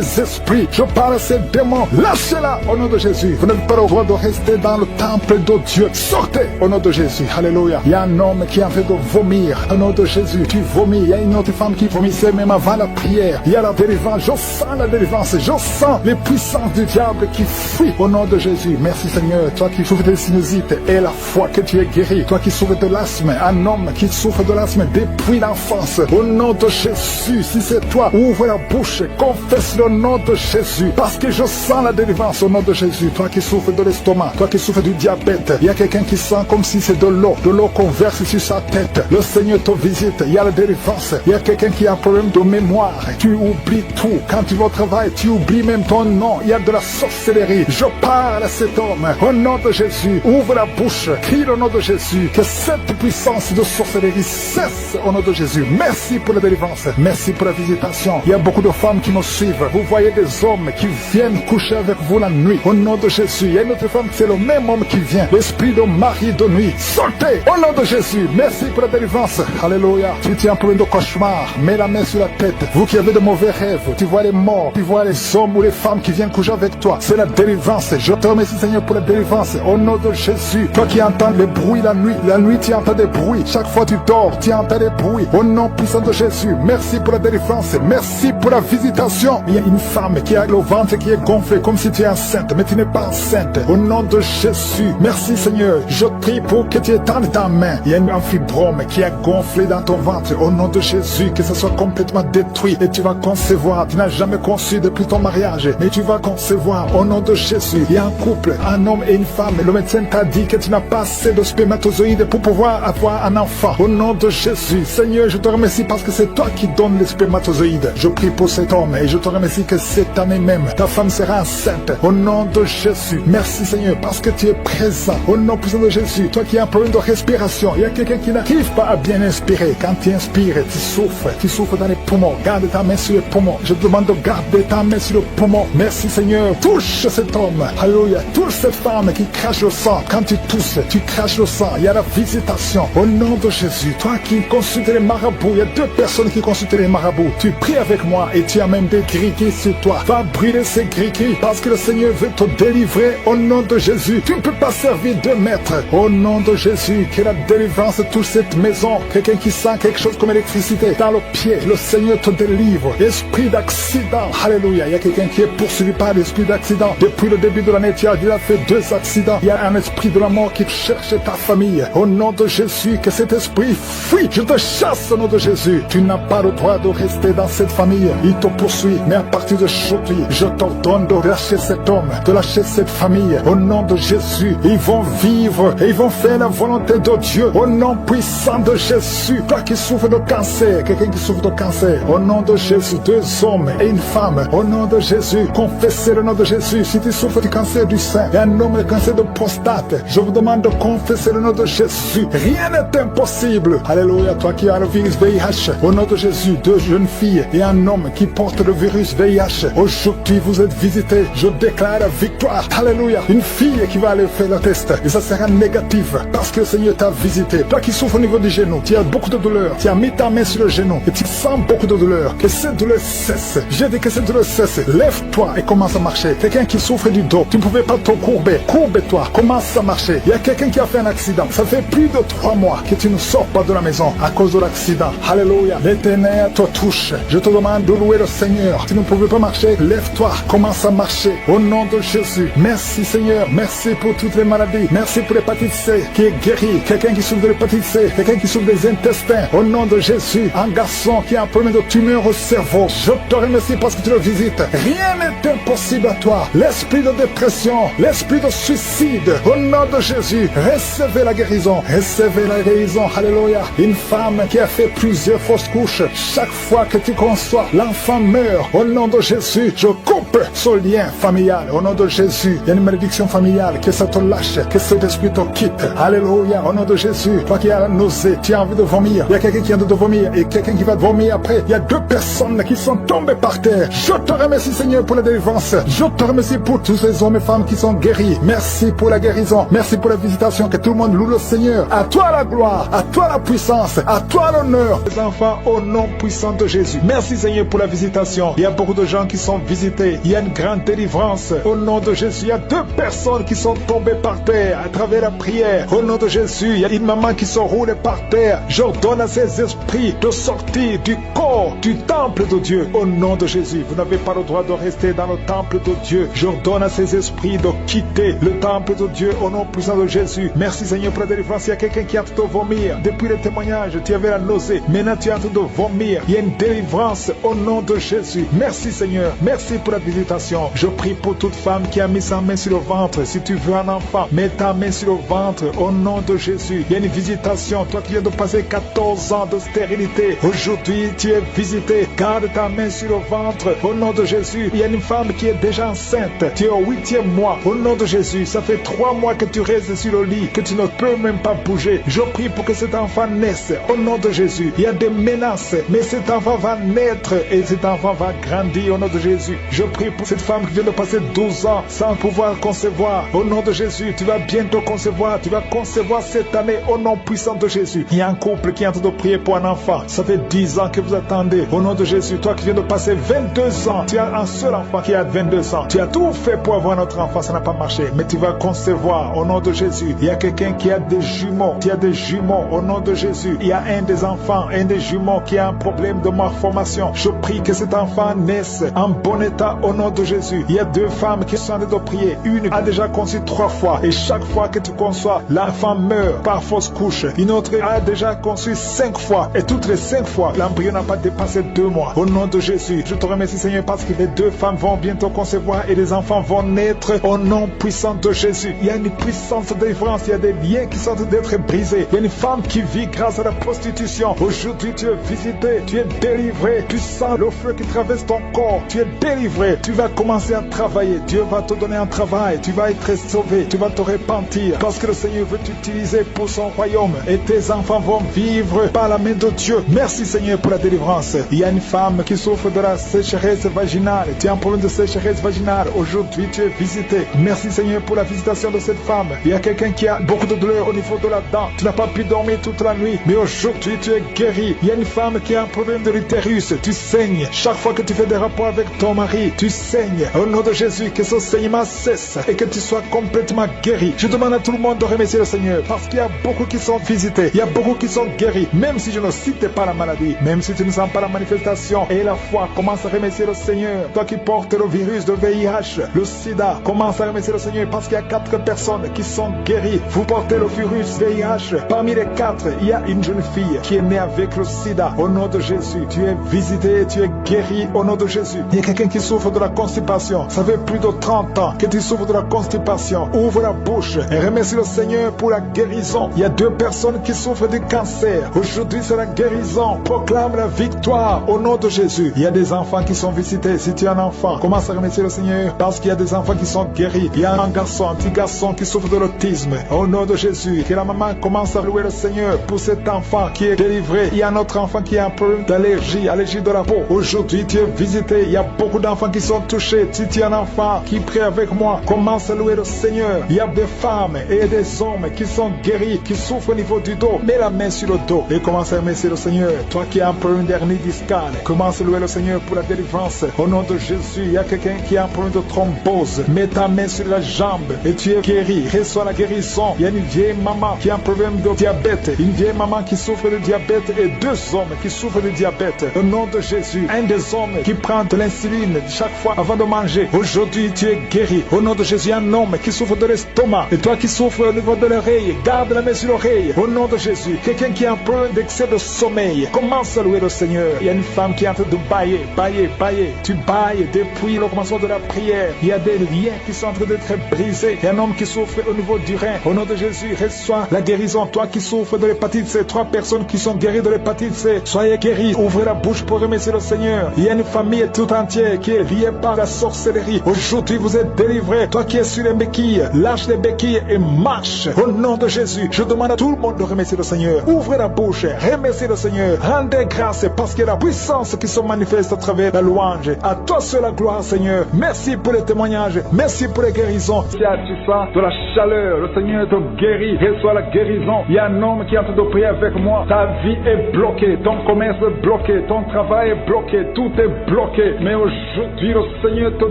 esprits, je parle à ces démons, lâchez-la au nom de Jésus. Vous n'êtes pas le droit de rester dans le temple de Dieu. Sortez au nom de Jésus. Alléluia. Il y a un homme qui est en train de vomir au nom de Jésus. Tu vomis. Il y a une autre femme qui vomissait même avant la prière. Il y a la délivrance. Je sens la délivrance. Je sens les puissances du diable qui fuient au nom de Jésus. Merci Seigneur. Toi qui souffres de sinusite et la foi que tu es guéri. Toi qui souffres de l'asthme. Un homme qui souffre de l'asthme depuis l'enfance. Au nom de Jésus. Si c'est toi, ouvre la bouche. Confesse le nom de Jésus. Parce que je sens la délivrance au nom de Jésus. Toi qui souffres de l'estomac. Toi qui souffres du diabète. Il y a quelqu'un qui sent comme si c'est de l'eau qu'on verse sur sa tête. Le Seigneur te visite. Il y a la délivrance. Il y a quelqu'un qui a un problème de mémoire. Tu oublies tout. Quand tu vas au travail, tu oublies même ton nom. Il y a de la sorcellerie. Je parle à cet homme. Au nom de Jésus, ouvre la bouche. Crie le nom de Jésus. Que cette puissance de sorcellerie cesse au nom de Jésus. Merci pour la délivrance. Merci pour la visitation. Il y a beaucoup de femmes qui me suivent. Vous voyez des hommes qui viennent coucher avec vous la nuit. Au nom de Jésus. Il y a une autre femme, c'est le même homme qui vient. L'esprit de mari de nuit. Sortez au nom de Jésus. Merci pour la délivrance. Alléluia. Tu tiens pour un de cauchemar. Mets la main sur la tête. Vous qui avez de mauvais rêves. Tu vois les morts. Tu vois les hommes ou les femmes qui viennent coucher avec toi. C'est la délivrance. Je te remercie Seigneur pour la délivrance. Au nom de Jésus. Toi qui entends les bruits la nuit. La nuit tu entends des bruits. Chaque fois tu dors, tu entends des bruits. Au nom puissant de Jésus. Merci pour la délivrance. Merci pour la visitation. Il y a une femme qui a le ventre qui est gonflé comme si tu es enceinte. Mais tu n'es pas enceinte. Au nom de Jésus. Merci Seigneur. Je prie pour que tu étendes ta main. Il y a un fibrome qui a gonflé dans ton ventre. Au nom de Jésus, que ce soit complètement détruit. Et tu vas concevoir. Tu n'as jamais conçu depuis ton mariage. Mais tu vas concevoir. Au nom de Jésus. Il y a un couple, un homme et une femme. Le médecin t'a dit que tu n'as pas assez de spermatozoïdes pour pouvoir avoir un enfant. Au nom de Jésus. Seigneur, je te remercie parce que c'est toi qui donnes les spermatozoïdes. Je prie pour cet homme et je te remercie que cette année même, ta femme sera enceinte. Au nom de Jésus. Merci Seigneur parce que tu es présent. Au nom puissant de Jésus. Toi qui as un problème de respiration. Il y a quelqu'un qui n'arrive pas à bien inspirer. Quand tu inspires, tu souffres. Tu souffres dans les poumons. Garde ta main sur les poumons. Je te demande de garder ta main sur le poumon. Merci Seigneur. Touche cet homme. Alléluia. Touche cette femme qui crache le sang. Quand tu tousses, tu craches le sang. Il y a la visitation. Au nom de Jésus. Toi qui consultes les marabouts. Il y a 2 personnes qui consultent les marabouts. Tu pries avec moi et tu as même des gris-gris sur toi. Va brûler ces gris-gris parce que le Seigneur veut te délivrer. Au nom de Jésus. Tu ne peux pas servir 2 maîtres. Au nom de Jésus. Que la délivrance touche cette maison. Quelqu'un qui sent quelque chose comme électricité dans le pied. Le Seigneur te délivre. Esprit d'accident. Alléluia. Il y a quelqu'un qui est poursuivi par l'esprit d'accident. Depuis le début de l'année, tu as déjà fait 2 accidents. Il y a un esprit de la mort qui cherche ta famille. Au nom de Jésus, que cet esprit fuit. Je te chasse au nom de Jésus. Tu n'as pas le droit de rester dans cette famille. Il te poursuit. Mais à partir de aujourd'hui, je t'ordonne de lâcher cet homme, de lâcher cette famille. Au nom de Jésus, ils vont vivre et ils vont faire la volonté de Dieu. Au nom puissant de Jésus. Toi qui souffres de cancer, quelqu'un qui souffre de cancer. Au nom de Jésus, 2 hommes et une femme. Au nom de Jésus, confessez le nom de Jésus. Si tu souffres du cancer du sein et un homme de cancer de prostate, je vous demande de confesser le nom de Jésus. Rien n'est impossible. Alléluia. Toi qui as le virus VIH, au nom de Jésus, 2 jeunes filles et un homme qui porte le virus VIH. Aujourd'hui, vous êtes visités. Je déclare la victoire. Alléluia. Une fille qui va aller faire le test et ça sera négatif parce que le Seigneur t'a visité. Toi qui souffres au niveau du genou, tu as beaucoup de douleur. Tu as mis ta main sur le genou et tu sens beaucoup de douleur. Que cette douleur cesse. J'ai dit que cette douleur cesse. Lève-toi et commence à marcher. Quelqu'un qui souffre du dos, tu ne pouvais pas te courber. Courbe-toi. Commence à marcher. Il y a quelqu'un qui a fait un accident. Ça fait plus de 3 mois que tu ne sors pas de la maison à cause de l'accident. Alléluia. L'Éternel te touche. Je te demande de louer le Seigneur. Tu ne pouvais pas marcher. Lève-toi. Commence à marcher. Au nom de Jésus. Merci Seigneur. Merci pour toutes les maladies. Merci pour l'hépatite C qui est guérie. Quelqu'un qui souffre de l'hépatite C. Quelqu'un qui souffre des intestins. Au nom de Jésus. Un garçon qui a un problème de tumeur au cerveau. Je te remercie parce que tu le visites. Rien n'est impossible à toi. L'esprit de dépression. L'esprit de suicide. Au nom de Jésus. Recevez la guérison. Recevez la guérison. Alléluia. Une femme qui a fait plusieurs fausses couches. Chaque fois que tu conçois, l'enfant meurt. Au nom de Jésus. Je coupe ce lien familial. Au nom de Jésus. Il y a une malédiction familiale. Que ça te lâche. Que cet esprit te quitte. Alléluia. Au nom de Jésus. Toi qui as la nausée. Tu as envie de vomir. Il y a quelqu'un qui a envie de vomir. Et quelqu'un qui va vomir après. Il y a 2 personnes qui sont tombées par terre. Je te remercie Seigneur pour la délivrance. délivrance. Je te remercie pour tous ces hommes et femmes qui sont guéris. Merci pour la guérison. Merci pour la visitation. Que tout le monde loue le Seigneur. À toi la gloire, à toi la puissance, à toi l'honneur. Les enfants, au nom puissant de Jésus. Merci Seigneur pour la visitation. Il y a beaucoup de gens qui sont visités. Il y a une grande délivrance. Au nom de Jésus, il y a 2 personnes qui sont tombées par terre à travers la prière. Au nom de Jésus, il y a une maman qui se roule par terre. J'ordonne à ces esprits de sortir du corps, du temple de Dieu. Au nom de Jésus, vous n'avez pas le droit de rester dans le temple de Dieu. J'ordonne à ces esprits de quitter le temple de Dieu au nom puissant de Jésus. Merci Seigneur pour la délivrance. Il y a quelqu'un qui est en train de vomir. Depuis le témoignage, tu avais la nausée. Maintenant tu es en train de vomir. Il y a une délivrance au nom de Jésus. Merci Seigneur. Merci pour la visitation. Je prie pour toute femme qui a mis sa main sur le ventre. Si tu veux un enfant, mets ta main sur le ventre au nom de Jésus. Il y a une visitation. Toi qui viens de passer 14 ans de stérilité, aujourd'hui tu es visité. Garde ta main sur le ventre au nom de Jésus. Il y a une femme qui est déjà enceinte. Tu es au 8e mois. Au nom de Jésus, ça fait 3 mois que tu restes sur le lit, que tu ne peux même pas bouger. Je prie pour que cet enfant naisse au nom de Jésus. Il y a des menaces, mais cet enfant va naître et cet enfant va grandir au nom de Jésus. Je prie pour cette femme qui vient de passer 12 ans sans pouvoir concevoir. Au nom de Jésus, tu vas bientôt concevoir. Tu vas concevoir cette année au nom puissant de Jésus. Il y a un couple qui est en train de prier pour un enfant. Ça fait 10 ans que vous attendez. Au nom de Jésus, toi qui viens de passer 22 ans, tu as un seul enfant qui a 22 ans. Tu as tout fait pour avoir notre enfant, ça n'a pas marché. Mais tu vas concevoir au nom de Jésus. Il y a quelqu'un qui a des jumeaux. Tu as des jumeaux au nom de Jésus. Il y a un des enfants, un des jumeaux qui a un problème de malformation. Je prie que cet enfant naisse en bon état au nom de Jésus. Il y a 2 femmes qui sont en train de prier. Une a déjà conçu 3 fois. Et chaque fois que tu conçois, l'enfant meurt par fausse couche. Une autre a déjà conçu 5 fois. Et toutes les 5 fois, l'embryon n'a pas dépassé 2 mois. Au nom de Jésus, je te remercie Seigneur parce que les 2 femmes vont bientôt concevoir et les enfants vont naître au nom puissant de Jésus. Il y a une puissance de délivrance. Il y a des liens qui sont en train d'être brisés. Il y a une femme qui vit grâce à la prostitution. Aujourd'hui, tu es visité. Tu es délivré. Tu sens le feu qui traverse ton corps. Tu es délivré. Tu vas commencer à travailler. Dieu va te donner un travail. Tu vas être sauvé. Tu vas te repentir parce que le Seigneur veut t'utiliser pour son royaume et tes enfants vont vivre par la main de Dieu. Merci Seigneur pour la délivrance. Il y a une femme qui souffre de la sécheresse vaginale. Tu as un problème de sécheresse vaginale. Aujourd'hui, tu es visité. Merci Seigneur pour la visitation de cette femme. Il y a quelqu'un qui a beaucoup de douleur au niveau de la dent. Tu n'as pas pu dormir toute la nuit, mais aujourd'hui, tu es guéri. Il y a une femme qui a un problème de l'utérus. Tu saignes. Chaque fois que tu fais des rapports avec ton mari, tu saignes. Au nom de Jésus, que ce saignement cesse et que tu sois complètement guéri. Je demande à tout le monde de remercier le Seigneur parce qu'il y a beaucoup qui sont visités. Il y a beaucoup qui sont guéris. Même si je ne cite pas la maladie, même si tu ne sens pas la manifestation et la foi, commence à remercier le Seigneur. Toi qui portes le virus de VIH, le sida, commence à remercier le Seigneur parce qu'il y a 4 personnes qui sont guéries. Vous portez le virus VIH. Parmi les 4, il y a une jeune fille qui est née avec le sida. Au nom de Jésus, tu es visité, tu es guéri au nom de Jésus. Il y a quelqu'un qui souffre de la constipation. Ça fait plus de 30 ans que tu souffres de la constipation. Ouvre la bouche et remercie le Seigneur pour la guérison. Il y a 2 personnes qui souffrent du cancer. Aujourd'hui, c'est la guérison. Proclame la victoire au nom de Jésus. Il y a des enfants qui sont visités. Si tu es un enfant, commence à remercier le Seigneur parce qu'il y a des enfants qui sont guéris. Il y a un garçon, un petit garçon qui souffre de l'autisme. Au nom de Jésus, que la maman commence à louer le Seigneur pour cet enfant qui est délivré. Il y a un autre enfant qui a un problème d'allergie, allergie de la peau. Aujourd'hui, tu es visité. Il y a beaucoup d'enfants qui sont touchés. Si tu es un enfant qui prie avec moi, commence à louer le Seigneur. Il y a des femmes et des hommes qui sont guéris, qui souffrent au niveau du dos. Mets la main sur le dos et commence à remercier le Seigneur. Toi qui as un problème d'hernie discale, commence à louer le Seigneur pour la délivrance. Au nom de Jésus, il y a quelqu'un qui a un problème de thrombose. Mets ta main sur la jambe et tu es guéri. Reçois la guérison. Il y a une vieille maman qui a un problème de diabète. Une vieille maman qui souffre de diabète et 2 hommes qui souffrent de diabète. Au nom de Jésus, un des hommes qui prend de l'insuline chaque fois avant de manger. Aujourd'hui, tu es guéri. Au nom de Jésus, il y a un homme qui souffre de l'estomac. Et toi qui souffres au niveau de l'oreille, garde la main sur l'oreille. Au nom de Jésus, quelqu'un qui a un problème d'excès de sommeil, commence à louer le Seigneur. Il y a une femme qui est en train de bailler, bailler, bailler. Tu bailles depuis le commencement de la prière. Il y a des liens qui sont en train d'être brisés. Il y a un homme qui souffre au niveau du rein. Au nom de Jésus, reçois la guérison. Toi qui souffres de l'hépatite C, 3 personnes qui sont guéries de l'hépatite C, soyez guéris. Ouvrez la bouche pour remercier le Seigneur. Il y a une famille tout entière qui est liée par la sorcellerie. Aujourd'hui, vous êtes délivrés. Toi qui es sur les béquilles, lâche les béquilles et marche. Au nom de Jésus, je demande à tout le monde de remercier le Seigneur. Ouvrez la bouche, remerciez le Seigneur. Rendez grâce parce qu'il y a la puissance qui se manifeste à travers la louange. À toi seul la gloire. gloire, Seigneur. Merci pour les témoignages. Merci pour les guérisons. Si tu sens de la chaleur, le Seigneur te guérit. Reçois la guérison. Il y a un homme qui est en train de prier avec moi. Ta vie est bloquée. Ton commerce est bloqué. Ton travail est bloqué. Tout est bloqué. Mais aujourd'hui, le Seigneur te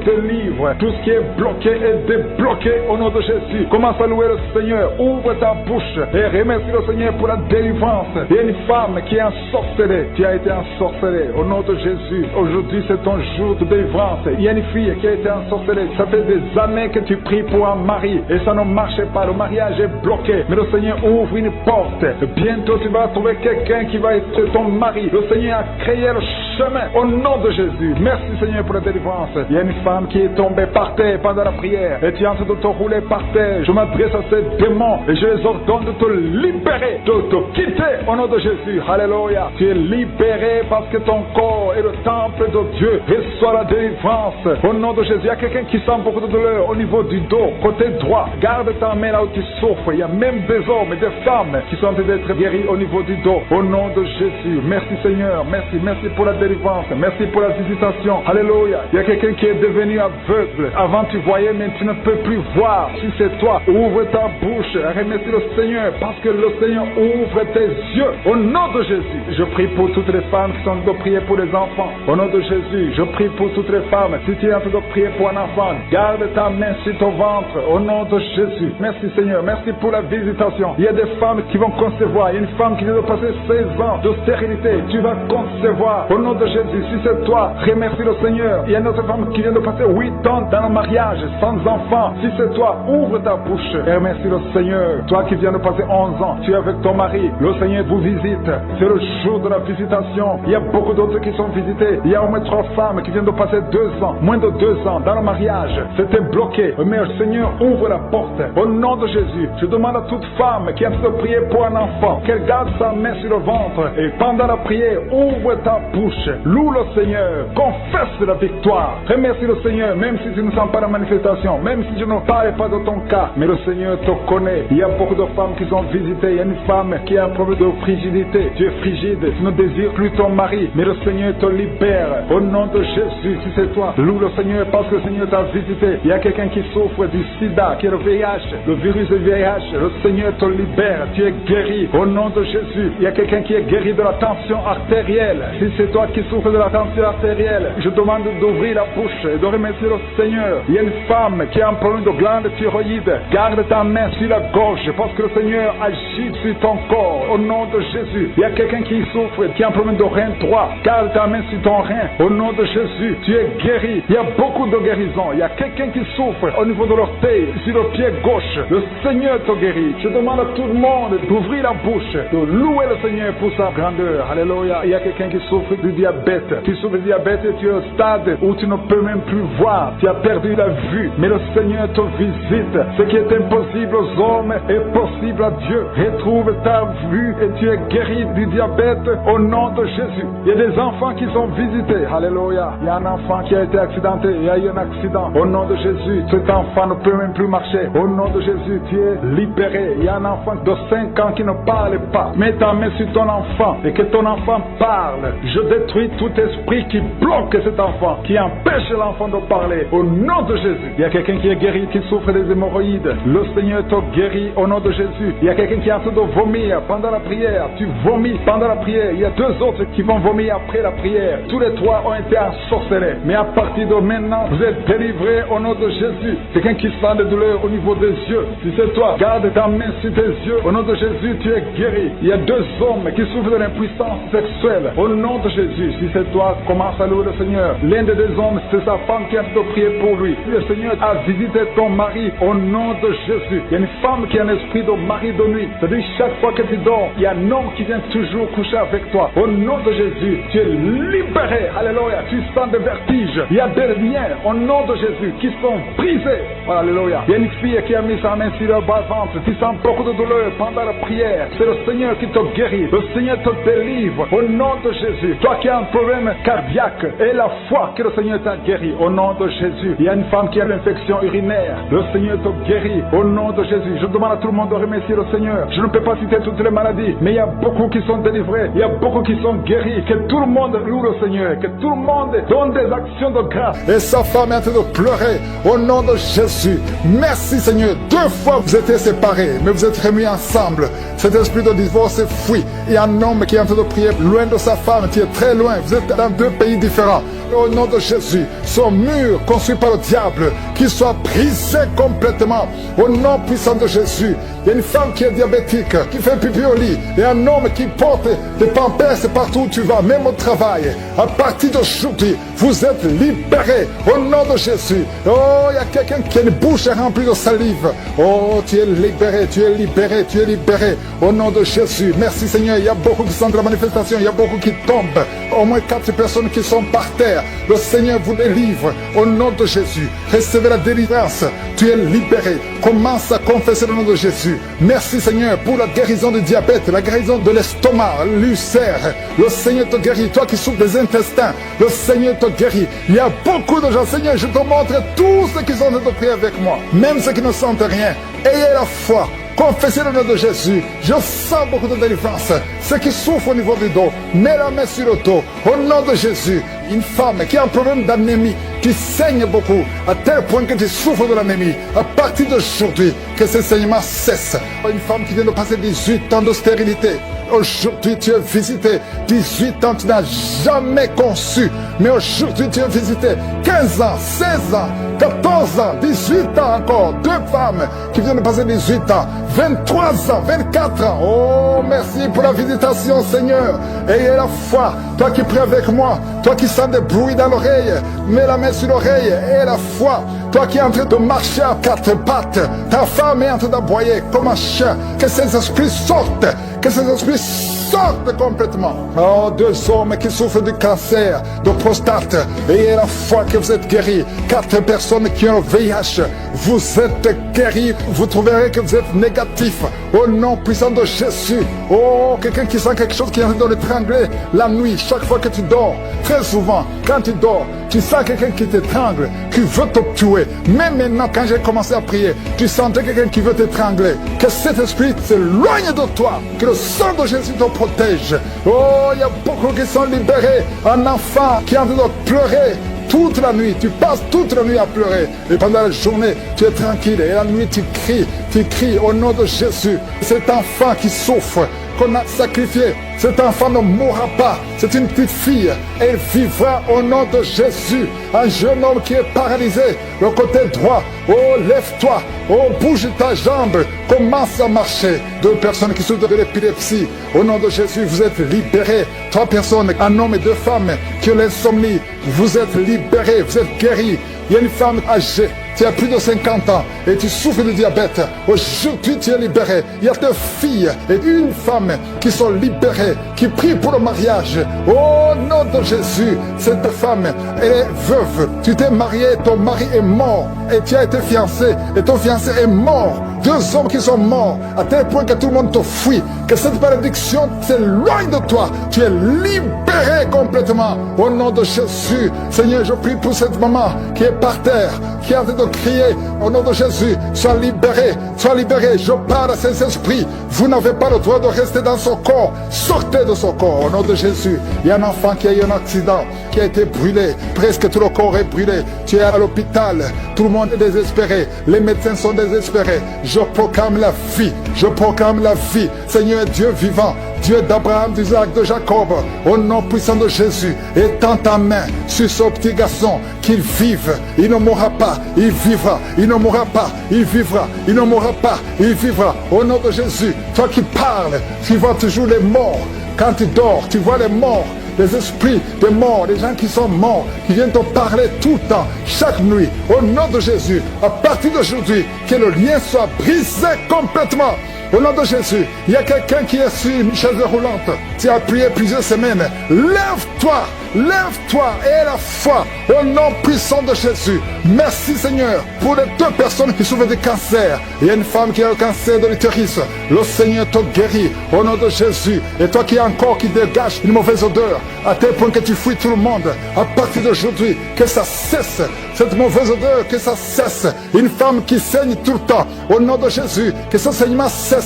délivre. Tout ce qui est bloqué est débloqué au nom de Jésus. Commence à louer le Seigneur. Ouvre ta bouche et remercie le Seigneur pour la délivrance. Il y a une femme qui est ensorcelée. Tu as été ensorcelée au nom de Jésus. Aujourd'hui, c'est ton jour de délivrance. Il y a une fille qui a été ensorcelée. Ça fait des années que tu pries pour un mari et ça ne marchait pas. Le mariage est bloqué. Mais le Seigneur ouvre une porte. Bientôt, tu vas trouver quelqu'un qui va être ton mari. Le Seigneur a créé le chemin au nom de Jésus. Merci Seigneur pour la délivrance. Il y a une femme qui est tombée par terre pendant la prière et tu es en train de te rouler par terre. Je m'adresse à ces démons et je les ordonne de te libérer, de te quitter au nom de Jésus. Alléluia. Tu es libéré parce que ton corps est le temple de Dieu. Reçois la délivrance au nom de Jésus. Il y a quelqu'un qui sent beaucoup de douleur au niveau du dos, côté droit. Garde ta main là où tu souffres. Il y a même des hommes et des femmes qui sont en train d'être guéris au niveau du dos. Au nom de Jésus. Merci Seigneur. Merci. Merci pour la délivrance. Merci pour la visitation. Alléluia. Il y a quelqu'un qui est devenu aveugle. Avant tu voyais, mais tu ne peux plus voir. Si c'est toi, ouvre ta bouche. Remercie le Seigneur parce que le Seigneur ouvre tes yeux. Au nom de Jésus. Je prie pour toutes les femmes qui sont en train de prier pour les enfants. Au nom de Jésus. Je prie pour toutes les femmes. Si tu es en train de prier pour un enfant, garde ta main sur ton ventre. Au nom de Jésus. Merci Seigneur. Merci pour la visitation. Il y a des femmes qui vont concevoir. Il y a une femme qui vient de passer 16 ans de stérilité. Tu vas concevoir. Au nom de Jésus. Si c'est toi, remercie le Seigneur. Il y a une autre femme qui vient de passer 8 ans dans le mariage, sans enfant. Si c'est toi, ouvre ta bouche et remercie le Seigneur. Toi qui viens de passer 11 ans, tu es avec ton mari. Le Seigneur vous visite. C'est le jour de la visitation. Il y a beaucoup d'autres qui sont visités. Il y a au moins 3 femmes qui viennent de passer 2 ans, moins de 2 ans dans le mariage. C'était bloqué. Mais le Seigneur ouvre la porte. Au nom de Jésus, je demande à toute femme qui a de prier pour un enfant qu'elle garde sa main sur le ventre et pendant la prière, ouvre ta bouche. Loue le Seigneur. Confesse la victoire. Remercie le Seigneur, même si tu ne sens pas la manifestation, même si je ne parle pas de ton cas. Mais le Seigneur te connaît. Il y a beaucoup de femmes qui sont visitées. Il y a une femme qui a un problème de frigidité. Tu es frigide. Tu ne désires plus ton mari. Mais le Seigneur te libère. Au nom de Jésus, si c'est toi, loue le Seigneur parce que le Seigneur t'a visité. Il y a quelqu'un qui souffre du sida, qui est le VIH, le virus du VIH. Le Seigneur te libère. Tu es guéri. Au nom de Jésus. Il y a quelqu'un qui est guéri de la tension artérielle. Si c'est toi qui souffres de la tension artérielle, je demande d'ouvrir la bouche et de remercier le Seigneur. Il y a une femme qui a un problème de glande thyroïde. Garde ta main sur la gorge parce que le Seigneur agit sur ton corps. Au nom de Jésus. Il y a quelqu'un qui souffre, qui a un problème de rein droit. Garde ta main sur ton rein. Au nom de Jésus. Tu es guéri. Il y a beaucoup de guérisons. Il y a quelqu'un qui souffre au niveau de l'orteil, sur le pied gauche. Le Seigneur te guérit. Je demande à tout le monde d'ouvrir la bouche, de louer le Seigneur pour sa grandeur. Alléluia. Il y a quelqu'un qui souffre du diabète. Tu souffres du diabète et tu es au stade où tu ne peux même plus voir. Tu as perdu la vue. Mais le Seigneur te visite. Ce qui est impossible aux hommes est possible à Dieu. Retrouve ta vue et tu es guéri du diabète au nom de Jésus. Il y a des enfants qui sont visités. Alléluia. Il y a un enfant qui a été accidenté. Il y a eu un accident. Au nom de Jésus, cet enfant ne peut même plus marcher. Au nom de Jésus, tu es libéré. Il y a un enfant de 5 ans qui ne parle pas. Mets ta main sur ton enfant et que ton enfant parle. Je détruis tout esprit qui bloque cet enfant, qui empêche l'enfant de parler. Au nom de Jésus. Il y a quelqu'un qui est guéri, qui souffre des hémorroïdes. Le Seigneur te guérit au nom de Jésus. Il y a quelqu'un qui est en train de vomir pendant la prière. Tu vomis pendant la prière. Il y a 2 autres qui vont vomir après la prière. Tous les 3 ont été ensorcelés. Mais à partir de maintenant, vous êtes délivrés au nom de Jésus. Quelqu'un qui sent des douleurs au niveau des yeux. Si c'est toi, garde ta main sur tes yeux. Au nom de Jésus, tu es guéri. Il y a 2 hommes qui souffrent de l'impuissance sexuelle. Au nom de Jésus, si c'est toi, commence à louer le Seigneur. L'un des 2 hommes, c'est sa femme qui a de prier pour lui. Le Seigneur a visité ton mari au nom de Jésus. Il y a une femme qui a un esprit de mari de nuit. C'est-à-dire chaque fois que tu dors, il y a un homme qui vient toujours coucher avec toi. Au nom de Jésus, tu es libéré. Alléluia. Tu sens des vertiges. Il y a des liens au nom de Jésus qui sont brisés. Alléluia. Il y a une fille qui a mis sa main sur le bas-ventre, qui sent beaucoup de douleur pendant la prière. C'est le Seigneur qui te guérit. Le Seigneur te délivre au nom de Jésus. Toi qui as un problème cardiaque, et la foi que le Seigneur t'a guéri au nom de Jésus. Il y a une femme qui a l'infection urinaire. Le Seigneur te guérit au nom de Jésus. Je demande à tout le monde de remercier le Seigneur. Je ne peux pas citer toutes les maladies, mais il y a beaucoup qui sont délivrés. Il y a beaucoup qui sont guéris. Que tout le monde loue le Seigneur. Que tout le monde donne des actions de grâce. Et sa femme est en train de pleurer au nom de Jésus. Merci Seigneur. 2 fois vous étiez séparés, mais vous êtes remis ensemble. Cet esprit de divorce est fui. Il y a un homme qui est en train de prier loin de sa femme, qui est très loin. Vous êtes dans 2 pays différents. Au nom de Jésus, son mur construit par le diable, qu'il soit brisé complètement. Au nom puissant de Jésus. Il y a une femme qui est diabétique, qui fait pipi au lit. Et un homme qui porte des pampers partout où tu vas, même au travail. À partir d'aujourd'hui, vous êtes libérés. Au nom de Jésus. Oh, il y a quelqu'un qui a une bouche remplie de salive. Oh, tu es libéré, tu es libéré, tu es libéré. Au nom de Jésus. Merci Seigneur. Il y a beaucoup qui sont de la manifestation. Il y a beaucoup qui tombent. Au moins 4 personnes qui sont par terre. Le Seigneur vous délivre au nom de Jésus. Recevez la délivrance. Tu es libéré. Commence à confesser le nom de Jésus. Merci Seigneur pour la guérison du diabète, la guérison de l'estomac, l'ulcère. Le Seigneur te guérit. Toi qui souffres des intestins, le Seigneur te guérit. Il y a beaucoup de gens. Seigneur, je te montre tous ceux qui sont en train de prier avec moi. Même ceux qui ne sentent rien. Ayez la foi. Confessez le nom de Jésus. Je sens beaucoup de délivrance. Ceux qui souffrent au niveau du dos, mets la main sur le dos. Au nom de Jésus. Une femme qui a un problème d'anémie, qui saigne beaucoup, à tel point que tu souffres de l'anémie. À partir d'aujourd'hui, que ce saignement cesse. Une femme qui vient de passer 18 ans de stérilité. Aujourd'hui, tu es visité. 18 ans, tu n'as jamais conçu. Mais aujourd'hui, tu es visité. 15 ans, 16 ans, 14 ans, 18 ans encore. 2 femmes qui viennent de passer 18 ans. 23 ans, 24 ans. Oh, merci pour la visitation, Seigneur. Ayez la foi. Toi qui pries avec moi, toi qui sens des bruits dans l'oreille, mets la main sur l'oreille. Ayez la foi. Toi qui es en train de marcher à 4 pattes, ta femme est en train d'aboyer comme un chien. Que ces esprits sortent. Que ces esprits sortent complètement. Oh, 2 hommes qui souffrent du cancer, de prostate. Ayez la foi que vous êtes guéris. 4 personnes qui ont le VIH. Vous êtes guéris. Vous trouverez que vous êtes négatif. Au nom puissant de Jésus. Oh, quelqu'un qui sent quelque chose qui est en train de l'étrangler la nuit, chaque fois que tu dors. Très souvent, quand tu dors, tu sens quelqu'un qui t'étrangle, qui veut te tuer. Même maintenant, quand j'ai commencé à prier, tu sentais quelqu'un qui veut t'étrangler. Que cet esprit s'éloigne de toi. Que le sang de Jésus te protège. Oh, il y a beaucoup qui sont libérés. Un enfant qui est en train de pleurer toute la nuit, tu passes toute la nuit à pleurer. Et pendant la journée, tu es tranquille. Et la nuit, tu cries au nom de Jésus. Cet enfant qui souffre, qu'on a sacrifié, cet enfant ne mourra pas. C'est une petite fille. Elle vivra au nom de Jésus. Un jeune homme qui est paralysé, le côté droit. Oh, lève-toi. Oh, bouge ta jambe. Commence à marcher. 2 personnes qui souffrent de l'épilepsie. Au nom de Jésus, vous êtes libérés. 3 personnes, un homme et 2 femmes qui ont l'insomnie. Vous êtes libérés. Vous êtes guéris. Il y a une femme âgée. Tu as plus de 50 ans et tu souffres de diabète. Aujourd'hui, tu es libéré. Il y a 2 filles et une femme qui sont libérées, qui prient pour le mariage. Au nom de Jésus, cette femme, elle est veuve. Tu t'es marié, ton mari est mort et tu as été fiancé et ton fiancé est mort. 2 hommes qui sont morts à tel point que tout le monde te fuit. Que cette malédiction s'éloigne de toi. Tu es libéré complètement. Au nom de Jésus, Seigneur, je prie pour cette maman qui est par terre, qui est en train de crier. Au nom de Jésus, sois libéré, sois libéré. Je parle à ces esprits. Vous n'avez pas le droit de rester dans son corps. Sortez de son corps. Au nom de Jésus, il y a un enfant qui a eu un accident, qui a été brûlé. Presque tout le corps est brûlé. Tu es à l'hôpital. Tout le monde est désespéré. Les médecins sont désespérés. Je proclame la vie. Je proclame la vie. Seigneur Dieu vivant, Dieu d'Abraham, d'Isaac, de Jacob, au nom puissant de Jésus, étends ta main sur ce petit garçon, qu'il vive. Il ne mourra pas, il vivra. Il ne mourra pas, il vivra. Il ne mourra pas, il vivra. Au nom de Jésus, toi qui parles, tu vois toujours les morts. Quand tu dors, tu vois les morts. des esprits de mort, des gens qui sont morts, qui viennent te parler tout le temps, chaque nuit. Au nom de Jésus, à partir d'aujourd'hui, que le lien soit brisé complètement. Au nom de Jésus, il y a quelqu'un qui est sur une chaise roulante. Tu as prié plusieurs semaines. Lève-toi, lève-toi et la foi au nom puissant de Jésus. Merci Seigneur pour les 2 personnes qui souffrent de cancer. Il y a une femme qui a le cancer de l'utérus. Le Seigneur te guérit au nom de Jésus. Et toi qui as encore qui dégage une mauvaise odeur, à tel point que tu fuis tout le monde, à partir d'aujourd'hui, que ça cesse. Cette mauvaise odeur, que ça cesse. Une femme qui saigne tout le temps, au nom de Jésus, que ce saignement cesse.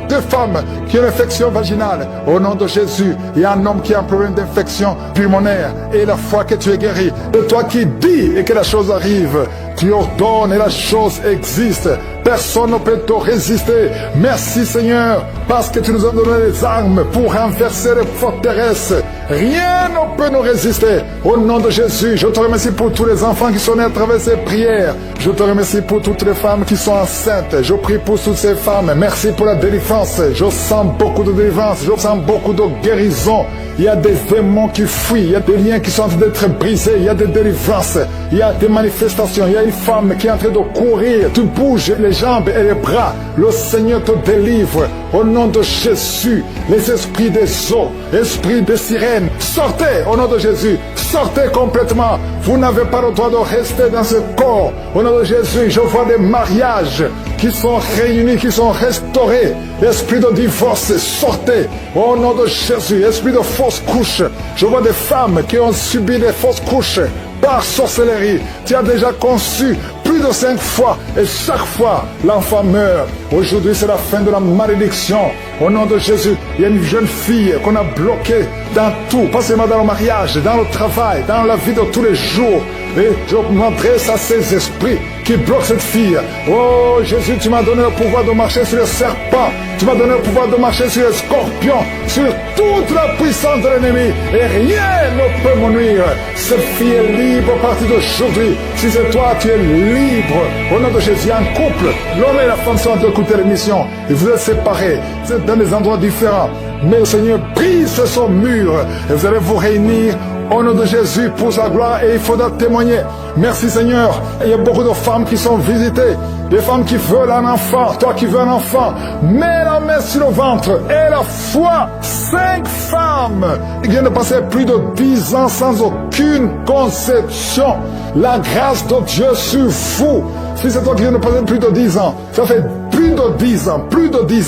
2 femmes qui ont une infection vaginale, au nom de Jésus. Il y a un homme qui a un problème d'infection pulmonaire, et la foi que tu es guéri. Et toi qui dis et que la chose arrive, tu ordonnes et la chose existe. Personne ne peut te résister. Merci Seigneur, parce que tu nous as donné les armes pour renverser les forteresses. Rien ne peut nous résister. Au nom de Jésus, je te remercie pour tous les enfants qui sont nés à travers ces prières. Je te remercie pour toutes les femmes qui sont enceintes. Je prie pour toutes ces femmes. Merci pour la délivrance. Je sens beaucoup de délivrance. Je sens beaucoup de guérison. Il y a des démons qui fuient. Il y a des liens qui sont en train d'être brisés. Il y a des délivrances. Il y a des manifestations. Il y a une femme qui est en train de courir. Tu bouges les jambes et les bras. Le Seigneur te délivre. Au nom de Jésus, les esprits des eaux, esprits des sirènes, sortez au nom de Jésus. Sortez complètement. Vous n'avez pas le droit de rester dans ce corps. Au nom de Jésus, je vois des mariages qui sont réunis, qui sont restaurés. Esprit de divorce, sortez. Au nom de Jésus, esprit de fausse couche. Je vois des femmes qui ont subi des fausses couches par sorcellerie. Tu as déjà conçu plus de 5 fois et chaque fois l'enfant meurt. Aujourd'hui c'est la fin de la malédiction. Au nom de Jésus, il y a une jeune fille qu'on a bloquée dans tout, pas seulement dans le mariage, dans le travail, dans la vie de tous les jours. Et je m'adresse à ces esprits qui bloquent cette fille. Oh Jésus, tu m'as donné le pouvoir de marcher sur les serpents. Tu m'as donné le pouvoir de marcher sur les scorpions, sur toute la puissance de l'ennemi. Et rien ne peut me nuire. Cette fille est libre à partir d'aujourd'hui. Si c'est toi, tu es libre. Au nom de Jésus, un couple, l'homme et la femme sont en train d'écouter l'émission. Et vous êtes séparés. Vous êtes dans des endroits différents. Mais le Seigneur brise son mur. Et vous allez vous réunir au nom de Jésus pour sa gloire, et il faudra témoigner. Merci Seigneur. Il y a beaucoup de femmes qui sont visitées, des femmes qui veulent un enfant. Toi qui veux un enfant, mets la main sur le ventre et la foi. 5 femmes qui viennent de passer plus de 10 ans sans aucune conception. La grâce de Dieu sur vous. Si c'est toi qui viens de passer plus de 10 ans, ça fait plus de 10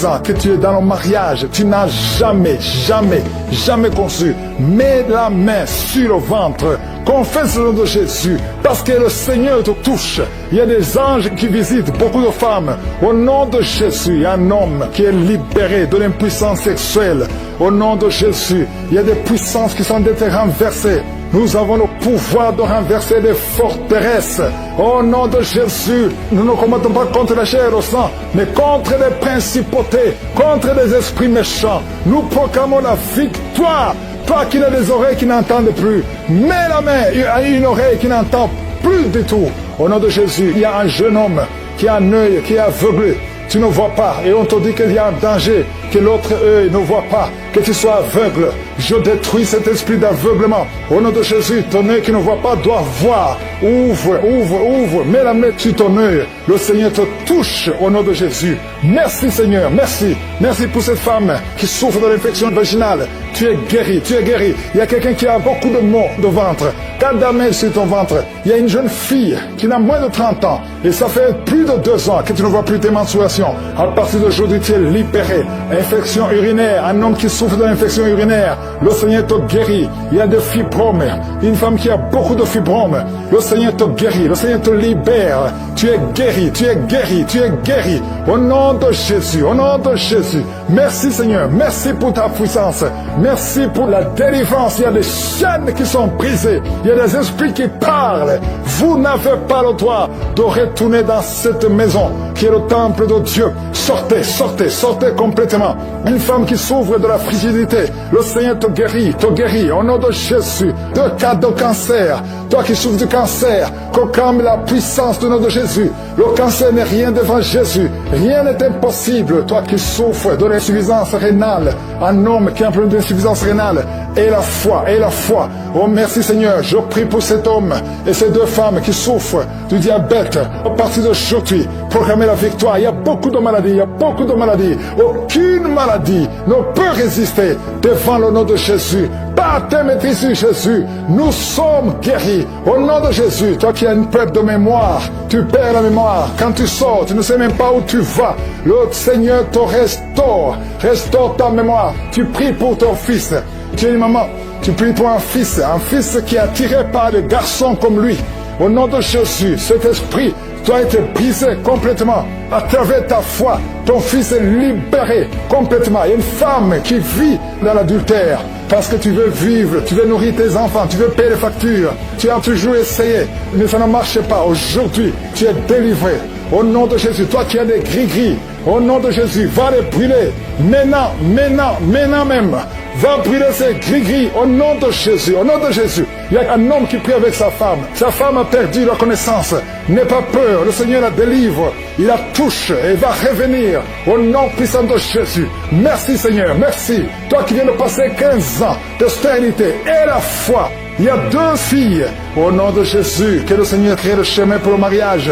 ans que tu es dans le mariage, tu n'as jamais conçu. Mets la main sur le ventre, confesse le nom de Jésus, parce que le Seigneur te touche. Il y a des anges qui visitent beaucoup de femmes. Au nom de Jésus, il y a un homme qui est libéré de l'impuissance sexuelle. Au nom de Jésus, il y a des puissances qui sont d'être renversées. Nous avons le pouvoir de renverser les forteresses. Au nom de Jésus, nous ne combattons pas contre la chair et le sang, mais contre les principautés, contre les esprits méchants. Nous proclamons la victoire. Toi qui as des oreilles qui n'entendent plus, mets la main à une oreille qui n'entend plus du tout. Au nom de Jésus, il y a un jeune homme qui a un œil qui est aveuglé. Tu ne vois pas et on te dit qu'il y a un danger, que l'autre œil ne voit pas, que tu sois aveugle. Je détruis cet esprit d'aveuglement. Au nom de Jésus, ton œil qui ne voit pas doit voir. Ouvre, mets la main sur ton œil. Le Seigneur te touche au nom de Jésus. Merci Seigneur, merci pour cette femme qui souffre de l'infection vaginale. Tu es guéri. Il y a quelqu'un qui a beaucoup de maux de ventre. Garde la main sur ton ventre. Il y a une jeune fille qui n'a moins de 30 ans. Et ça fait plus de 2 ans que tu ne vois plus tes menstruations. À partir d'aujourd'hui, tu es libéré. Infection urinaire, un homme qui souffre de l'infection urinaire. Le Seigneur te guérit. Il y a des fibromes. Une femme qui a beaucoup de fibromes. Le Seigneur te guérit. Le Seigneur te libère. Tu es guéri. Au nom de Jésus. Merci Seigneur. Merci pour ta puissance. Merci pour la délivrance. Il y a des chaînes qui sont brisées. Il y a des esprits qui parlent. Vous n'avez pas le droit de retourner dans cette maison. qui est le temple de Dieu. Sortez, sortez, sortez complètement. Une femme qui souffre de la frigidité, le Seigneur te guérit, au nom de Jésus. De cas de cancer, toi qui souffres du cancer, proclame la puissance du nom de Jésus. Le cancer n'est rien devant Jésus, rien n'est impossible. Toi qui souffres de l'insuffisance rénale, un homme qui a un problème d'insuffisance rénale, et la foi. Oh merci Seigneur, je prie pour cet homme et ces deux femmes qui souffrent du diabète. À partir d'aujourd'hui, proclamer la victoire. Il y a beaucoup de maladies, Aucune maladie ne peut résister devant le nom de Jésus. Par tes maîtrises, Jésus, nous sommes guéris. Au nom de Jésus, toi qui as une perte de mémoire, tu perds la mémoire. Quand tu sors, tu ne sais même pas où tu vas. Le Seigneur te restaure ta mémoire. Tu pries pour ton fils. Tu es une maman, tu pries pour un fils qui est attiré par des garçons comme lui. Au nom de Jésus, cet esprit doit être brisé complètement. À travers ta foi, ton fils est libéré complètement. Il y a une femme qui vit dans l'adultère parce que tu veux vivre, tu veux nourrir tes enfants, tu veux payer les factures. Tu as toujours essayé, mais ça ne marche pas. Aujourd'hui, tu es délivré. Au nom de Jésus, toi qui as des gris-gris, au nom de Jésus, va les brûler. Maintenant même. Va brûler ces gris-gris au nom de Jésus, au nom de Jésus. Il y a un homme qui prie avec sa femme. Sa femme a perdu la connaissance. N'aie pas peur, le Seigneur la délivre. Il la touche et va revenir au nom puissant de Jésus. Merci Seigneur, merci. Toi qui viens de passer 15 ans de stérilité et la foi. Il y a 2 filles. Au nom de Jésus, que le Seigneur crée le chemin pour le mariage.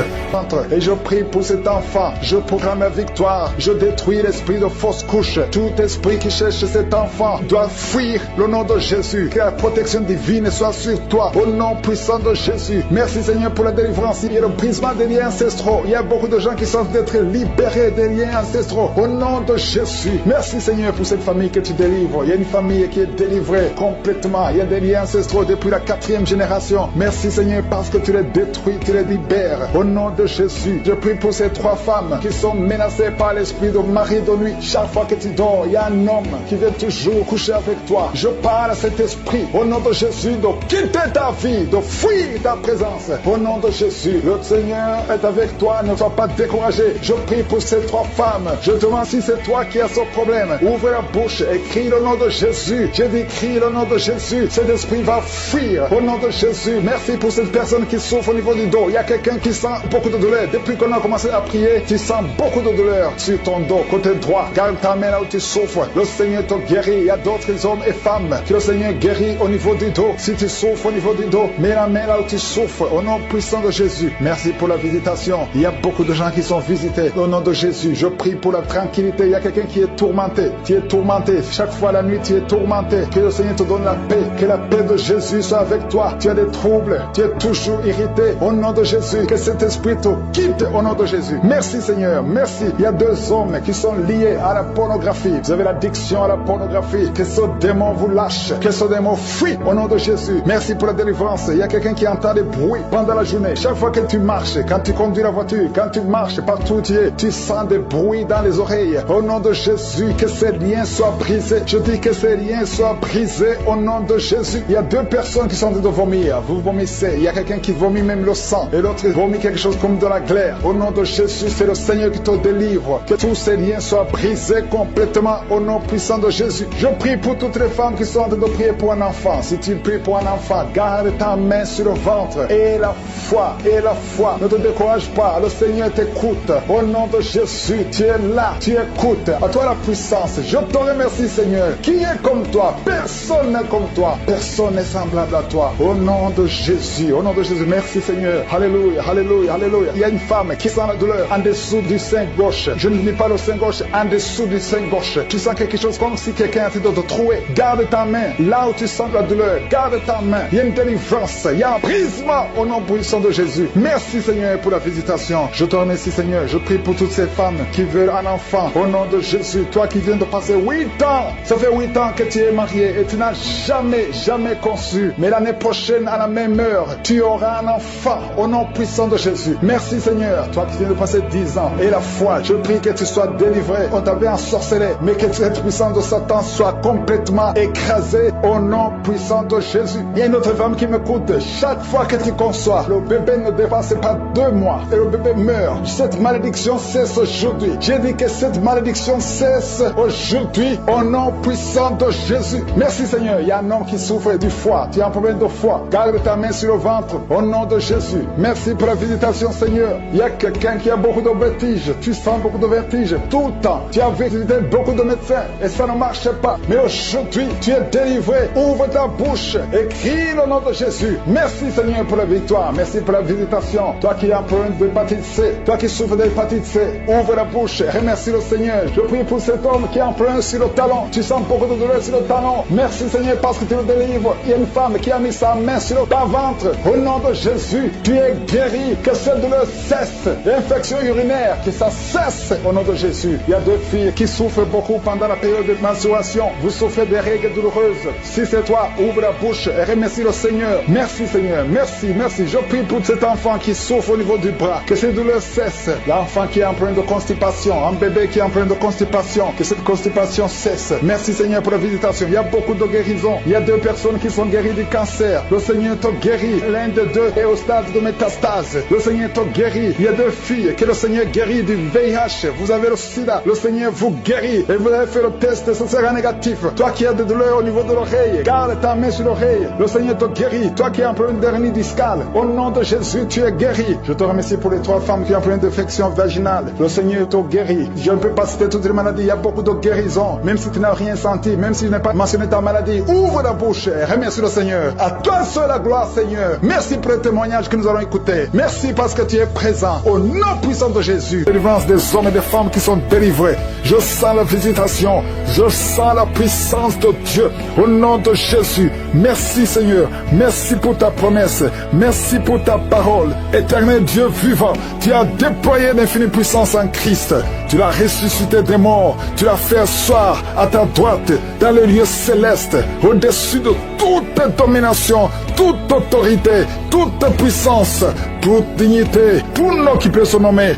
Et je prie pour cet enfant. Je proclame la victoire. Je détruis l'esprit de fausse couche. Tout esprit qui cherche cet enfant doit fuir le nom de Jésus. Que la protection divine soit sur toi. Au nom puissant de Jésus. Merci Seigneur pour la délivrance. Il y a le brisement des liens ancestraux. Il y a beaucoup de gens qui sont d'être libérés des liens ancestraux. Au nom de Jésus. Merci Seigneur pour cette famille que tu délivres. Il y a une famille qui est délivrée complètement. Il y a des liens ancestraux depuis la 4e génération. Merci Seigneur parce que tu les détruis, tu les libères. Au nom de Jésus, je prie pour ces 3 femmes qui sont menacées par l'esprit de mari de nuit. Chaque fois que tu dors, il y a un homme qui vient toujours coucher avec toi. Je parle à cet esprit, au nom de Jésus, de quitter ta vie, de fuir ta présence. Au nom de Jésus, le Seigneur est avec toi, ne sois pas découragé. Je prie pour ces 3 femmes. Je te demande si c'est toi qui as ce problème. Ouvre la bouche et crie le nom de Jésus. Je dis crie le nom de Jésus. Cet esprit va fuir. Au nom de Jésus, merci pour cette personne qui souffre au niveau du dos. Il y a quelqu'un qui sent beaucoup de douleur. Depuis qu'on a commencé à prier, tu sens beaucoup de douleur sur ton dos, côté droit. Garde ta main là où tu souffres. Le Seigneur te guérit. Il y a d'autres hommes et femmes que le Seigneur guérit au niveau du dos. Si tu souffres au niveau du dos, mets la main là où tu souffres. Au nom puissant de Jésus, merci pour la visitation. Il y a beaucoup de gens qui sont visités. Au nom de Jésus, je prie pour la tranquillité. Il y a quelqu'un qui est tourmenté. Tu es tourmenté. Chaque fois la nuit, tu es tourmenté. Que le Seigneur te donne la paix. Que la paix de Jésus soit avec toi. Tu as des troubles, tu es toujours irrité. Au nom de Jésus, que cet esprit te quitte au nom de Jésus. Merci Seigneur, merci. Il y a 2 hommes qui sont liés à la pornographie. Vous avez l'addiction à la pornographie. Que ce démon vous lâche, que ce démon fuit au nom de Jésus. Merci pour la délivrance. Il y a quelqu'un qui entend des bruits pendant la journée. Chaque fois que tu marches, quand tu conduis la voiture, quand tu marches partout où tu es, tu sens des bruits dans les oreilles. Au nom de Jésus, que ces liens soient brisés. Je dis que ces liens soient brisés au nom de Jésus. Il y a 2 personnes qui sont en train de vomir. Vous vomissez. Il y a quelqu'un qui vomit même le sang. Et l'autre vomit quelque chose comme de la glaire. Au nom de Jésus, c'est le Seigneur qui te délivre. Que tous ces liens soient brisés complètement au nom puissant de Jésus. Je prie pour toutes les femmes qui sont en train de prier pour un enfant. Si tu pries pour un enfant, garde ta main sur le ventre. Et la foi. Ne te décourage pas. Le Seigneur t'écoute. Au nom de Jésus, tu es là. Tu écoutes. À toi la puissance. Je te remercie Seigneur. Qui est comme toi? Personne n'est comme toi. Personne n'est semblable à toi. Au nom de Jésus, au nom de Jésus, merci Seigneur. Alléluia, alléluia, alléluia. Il y a une femme qui sent la douleur en dessous du sein gauche. Je ne dis pas le sein gauche, en dessous du sein gauche. Tu sens quelque chose comme si quelqu'un était de te trouver. Garde ta main là où tu sens la douleur. Garde ta main. Il y a une délivrance. Il y a un brisement au nom puissant de Jésus. Merci Seigneur pour la visitation. Je te remercie Seigneur. Je prie pour toutes ces femmes qui veulent un enfant. Au nom de Jésus, toi qui viens de passer 8 ans. Ça fait 8 ans que tu es marié et tu n'as jamais conçu. Mais l'année prochaine, à la même heure, tu auras un enfant au nom puissant de Jésus. Merci Seigneur, toi qui viens de passer 10 ans. Et la foi, je prie que tu sois délivré. On t'avait ensorcelé, mais que cette puissance de Satan soit complètement écrasée au nom puissant de Jésus. Il y a une autre femme qui m'écoute. Chaque fois que tu conçois, le bébé ne dépasse pas 2 mois et le bébé meurt. Cette malédiction cesse aujourd'hui. J'ai dit que cette malédiction cesse aujourd'hui au nom puissant de Jésus. Merci Seigneur. Il y a un homme qui souffre du foie. Tu as un problème de foie. Garde ta main sur le ventre au nom de Jésus. Merci pour la visitation Seigneur. Il y a quelqu'un qui a beaucoup de vertiges. Tu sens beaucoup de vertiges tout le temps. Tu as visité beaucoup de médecins et ça ne marche pas. Mais aujourd'hui, tu es délivré. Ouvre ta bouche et crie le nom de Jésus. Merci Seigneur pour la victoire. Merci pour la visitation. Toi qui as un problème d'hépatite C, toi qui souffres d'hépatite C, ouvre la bouche et remercie le Seigneur. Je prie pour cet homme qui a un problème sur le talon. Tu sens beaucoup de douleur sur le talon. Merci Seigneur parce que tu le délivres. Il y a une femme qui a mis sa main sur le ventre. Au nom de Jésus, tu es guéri. Que cette douleur cesse. L'infection urinaire, que ça cesse au nom de Jésus. Il y a 2 filles qui souffrent beaucoup pendant la période de menstruation. Vous souffrez des règles douloureuses. Si c'est toi, ouvre la bouche et remercie le Seigneur. Merci Seigneur. Merci, merci. Je prie pour cet enfant qui souffre au niveau du bras. Que cette douleur cesse. L'enfant qui est en problème de constipation. Un bébé qui est en problème de constipation. Que cette constipation cesse. Merci Seigneur pour la visitation. Il y a beaucoup de guérisons. Il y a 2 personnes qui sont guéries du cancer. Le Seigneur te guérit. L'un des 2 est au stade de métastase. Le Seigneur te guérit. Il y a 2 filles que le Seigneur guérit du VIH. Vous avez le sida. Le Seigneur vous guérit. Et vous avez fait le test et ce sera négatif. Toi qui as des douleurs au niveau de l'oreille, garde ta main sur l'oreille. Le Seigneur te guérit. Toi qui as un problème d'hernie discale, au nom de Jésus, tu es guéri. Je te remercie pour les 3 femmes qui ont un problème d'infection vaginale. Le Seigneur te guérit. Je ne peux pas citer toutes les maladies. Il y a beaucoup de guérisons. Même si tu n'as rien senti, même si je n'ai pas mentionné ta maladie, ouvre la bouche et remercie le Seigneur. À toi seul la gloire, Seigneur. Merci pour le témoignage que nous allons écouter. Merci parce que tu es présent. Au nom puissant de Jésus. Délivrance des hommes et des femmes qui sont délivrés. Je sens la visitation. Je sens la puissance de Dieu. Au nom de Jésus. Merci Seigneur. Merci pour ta promesse. Merci pour ta parole. Éternel Dieu vivant, tu as déployé l'infinie puissance en Christ. Tu l'as ressuscité des morts. Tu l'as fait asseoir à ta droite dans les lieux célestes, au-dessus de toute domination, toute autorité, toute puissance, toute dignité, tout nom qui peut se nommer.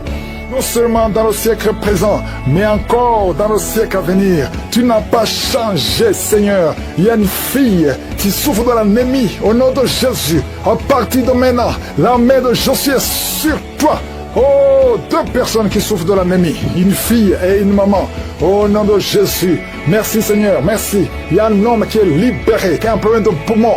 Non seulement dans le siècle présent, mais encore dans le siècle à venir. Tu n'as pas changé, Seigneur. Il y a une fille qui souffre de l'anémie au nom de Jésus. À partir de maintenant, la main de Josué est sur toi. Oh, 2 personnes qui souffrent de l'anémie, une fille et une maman. Au nom de Jésus. Merci Seigneur, merci. Il y a un homme qui est libéré, qui a un problème de poumon,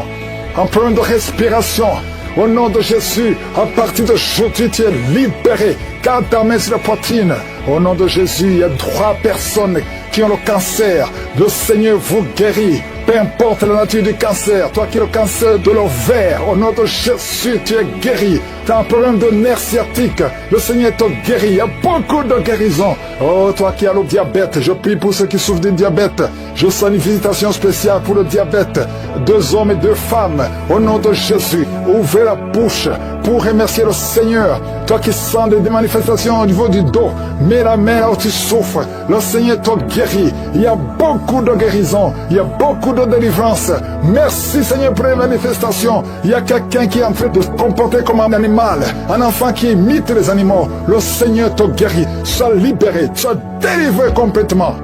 un problème de respiration. Au nom de Jésus, à partir d'aujourd'hui, tu es libéré. Garde ta main sur la poitrine. Au nom de Jésus, il y a 3 personnes qui ont le cancer. Le Seigneur vous guérit. Peu importe la nature du cancer, toi qui as le cancer de l'ovaire, au nom de Jésus, tu es guéri. Tu as un problème de nerf sciatique, le Seigneur te guérit. Il y a beaucoup de guérisons. Oh, toi qui as le diabète, je prie pour ceux qui souffrent du diabète. Je sens une visitation spéciale pour le diabète. 2 hommes et 2 femmes, au nom de Jésus, ouvrez la bouche pour remercier le Seigneur. Toi qui sens des manifestations au niveau du dos, mets la main là où tu souffres. Le Seigneur te guérit. Il y a beaucoup de guérisons. Il y a beaucoup de délivrance. Merci Seigneur pour les manifestations. Il y a quelqu'un qui est en train de se comporter comme un animal, un enfant qui imite les animaux. Le Seigneur te guérit. Sois libéré, sois délivré complètement.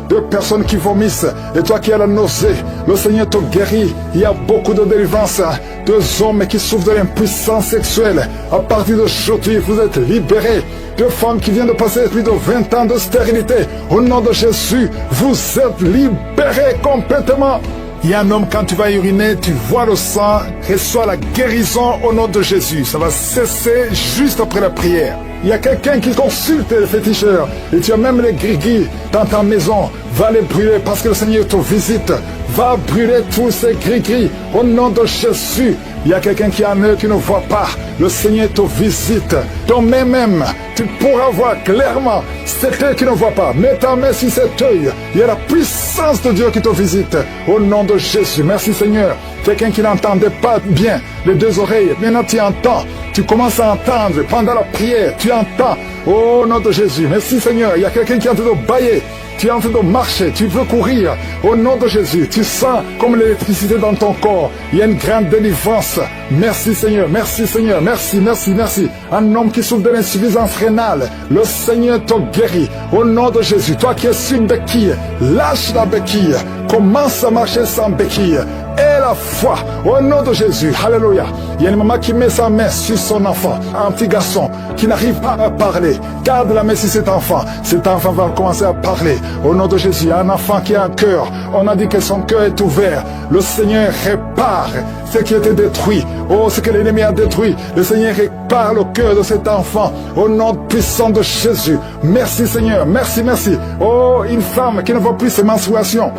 2 personnes qui vomissent et toi qui as la nausée, le Seigneur te guérit. Il y a beaucoup de délivrance. 2 hommes qui souffrent de l'impuissance sexuelle, à partir d'aujourd'hui vous êtes libérés. 2 femmes qui viennent de passer plus de 20 ans de stérilité, au nom de Jésus vous êtes libérés complètement. Il y a un homme, quand tu vas uriner, tu vois le sang, reçois la guérison au nom de Jésus. Ça va cesser juste après la prière. Il y a quelqu'un qui consulte les féticheurs et tu as même les gris-gris dans ta maison. Va les brûler parce que le Seigneur te visite. Va brûler tous ces gris-gris au nom de Jésus. Il y a quelqu'un qui a un œil qui ne voit pas. Le Seigneur te visite. Ton main même, tu pourras voir clairement cet œil qui ne voit pas. Mets ta main sur cet œil. Il y a la puissance de Dieu qui te visite. Au nom de Jésus. Merci Seigneur. Quelqu'un qui n'entendait pas bien les 2 oreilles. Maintenant tu entends. Tu commences à entendre pendant la prière. Tu entends. Oh, au nom de Jésus. Merci Seigneur. Il y a quelqu'un qui est en train de bailler. Tu es en train de marcher, tu veux courir. Au nom de Jésus, tu sens comme l'électricité dans ton corps. Il y a une grande délivrance. Merci Seigneur, merci Seigneur, merci, merci, merci. Un homme qui souffre de l'insuffisance rénale, le Seigneur te guérit. Au nom de Jésus, toi qui es sur une béquille, lâche la béquille. Commence à marcher sans béquille. Et la foi, au nom de Jésus, alléluia. Il y a une maman qui met sa main sur son enfant, un petit garçon qui n'arrive pas à parler. Garde la main sur cet enfant va commencer à parler. Au nom de Jésus, un enfant qui a un cœur, on a dit que son cœur est ouvert. Le Seigneur répare ce qui a été détruit. Oh, ce que l'ennemi a détruit, le Seigneur répare le cœur de cet enfant. Au nom puissant de Jésus, merci Seigneur, merci, merci. Oh, une femme qui ne voit plus ses menstruations.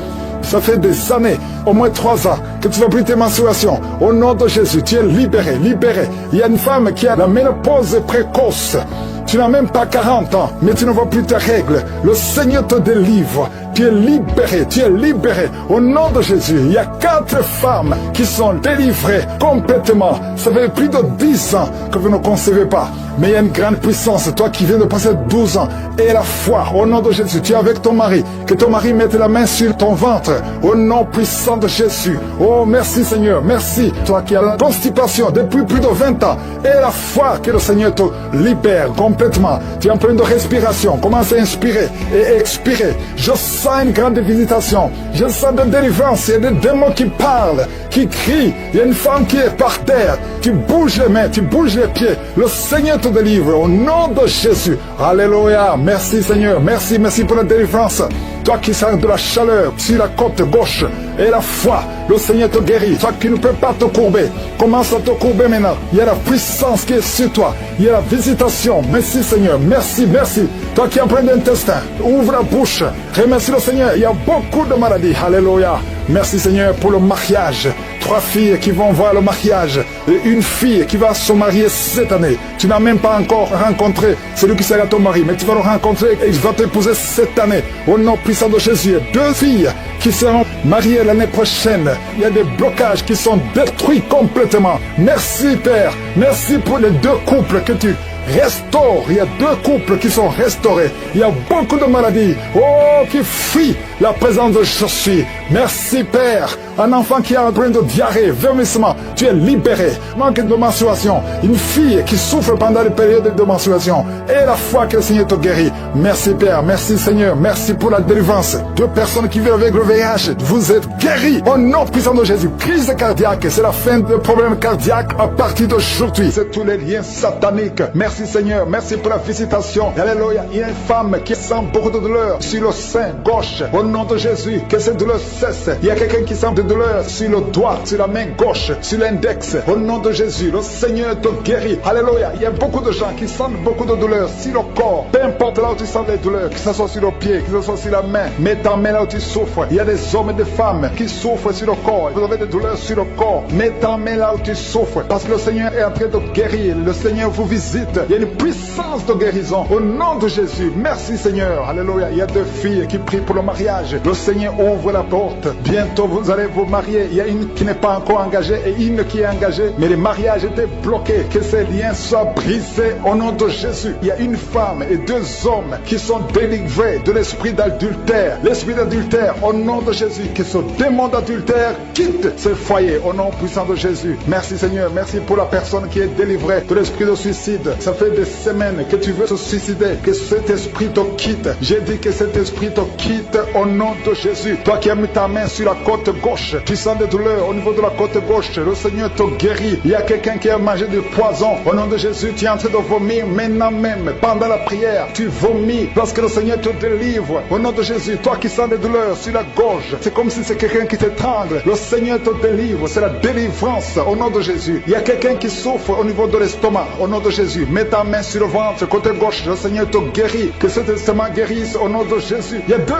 Ça fait des années, au moins 3 ans, que tu ne vois plus tes menstruations. Au nom de Jésus, tu es libéré, libéré. Il y a une femme qui a la ménopause précoce. Tu n'as même pas 40 ans, mais tu ne vois plus tes règles. Le Seigneur te délivre. Tu es libéré, tu es libéré. Au nom de Jésus, il y a 4 femmes qui sont délivrées complètement. Ça fait plus de 10 ans que vous ne concevez pas. Mais il y a une grande puissance. Toi qui viens de passer 12 ans, et la foi, au nom de Jésus, tu es avec ton mari. Que ton mari mette la main sur ton ventre. Au nom puissant de Jésus. Oh, merci Seigneur, merci. Toi qui as la constipation depuis plus de 20 ans. Et la foi que le Seigneur te libère complètement. Tu es en pleine de respiration. Commence à inspirer et expirer. Je sens une grande visitation. Je sens de délivrance. Il y a des démons qui parlent, qui crient. Il y a une femme qui est par terre. Tu bouges les mains, tu bouges les pieds. Le Seigneur te délivre au nom de Jésus. Alléluia. Merci Seigneur. Merci, merci pour la délivrance. Toi qui sens de la chaleur sur la côte gauche et la foi, le Seigneur te guérit. Toi qui ne peux pas te courber, commence à te courber maintenant. Il y a la puissance qui est sur toi. Il y a la visitation. Merci Seigneur. Merci, merci. Toi qui es en plein d'intestin, ouvre la bouche. Remercie le Seigneur. Il y a beaucoup de maladies. Alléluia. Merci Seigneur pour le mariage. 3 filles qui vont voir le mariage et une fille qui va se marier cette année. Tu n'as même pas encore rencontré celui qui sera ton mari, mais tu vas le rencontrer et il va t'épouser cette année. Au nom puissant de Jésus, 2 filles qui seront mariées l'année prochaine. Il y a des blocages qui sont détruits complètement. Merci Père, merci pour les 2 couples que tu restaure. Il y a 2 couples qui sont restaurés. Il y a beaucoup de maladies. Oh, qui fuient la présence de Jésus. Merci Père. Un enfant qui a un problème de diarrhée, vomissement, tu es libéré. Manque de menstruation. Une fille qui souffre pendant les périodes de menstruation. Et la foi que le Seigneur te guérit. Merci Père. Merci Seigneur. Merci pour la délivrance. 2 personnes qui vivent avec le VIH. Vous êtes guéris. Au nom puissant de Jésus. Crise cardiaque. C'est la fin des problèmes cardiaques à partir d'aujourd'hui. C'est tous les liens sataniques. Merci Seigneur. Merci pour la visitation. Alléluia. Il y a une femme qui sent beaucoup de douleur sur le sein gauche. Au nom de Jésus. Que cette douleur cesse. Il y a quelqu'un qui sent de douleur sur le doigt, sur la main gauche, sur l'index. Au nom de Jésus, le Seigneur te guérit. Alléluia. Il y a beaucoup de gens qui sentent beaucoup de douleur sur le corps. Peu importe là où tu sens les douleurs, que ce soit sur le pied, que ce soit sur la main, mets ta main là où tu souffres. Il y a des hommes et des femmes qui souffrent sur le corps. Vous avez des douleurs sur le corps. Mets ta main là où tu souffres. Parce que le Seigneur est en train de guérir. Le Seigneur vous visite. Il y a une puissance de guérison. Au nom de Jésus. Merci Seigneur. Alléluia. Il y a 2 filles qui prient pour le mariage. Le Seigneur ouvre la porte. Bientôt vous allez vous marier. Il y a une qui n'est pas encore engagée et une qui est engagée. Mais le mariage était bloqué. Que ces liens soient brisés au nom de Jésus. Il y a une femme et 2 hommes qui sont délivrés de l'esprit d'adultère. L'esprit d'adultère au nom de Jésus. Que ce démon d'adultère quitte ce foyer au nom puissant de Jésus. Merci Seigneur. Merci pour la personne qui est délivrée de l'esprit de suicide. Ça fait des semaines que tu veux te suicider. Que cet esprit te quitte. J'ai dit que cet esprit te quitte au nom de Jésus. Toi qui as mis ta main sur la côte gauche, tu sens des douleurs au niveau de la côte gauche, le Seigneur te guérit. Il y a quelqu'un qui a mangé du poison. Au nom de Jésus, tu es en train de vomir maintenant même. Pendant la prière, tu vomis parce que le Seigneur te délivre. Au nom de Jésus, toi qui sens des douleurs sur la gorge, c'est comme si c'est quelqu'un qui t'étrangle. Le Seigneur te délivre, c'est la délivrance au nom de Jésus. Il y a quelqu'un qui souffre au niveau de l'estomac. Au nom de Jésus, mets ta main sur le ventre, côté gauche, le Seigneur te guérit. Que cet estomac guérisse au nom de Jésus. Il y a 2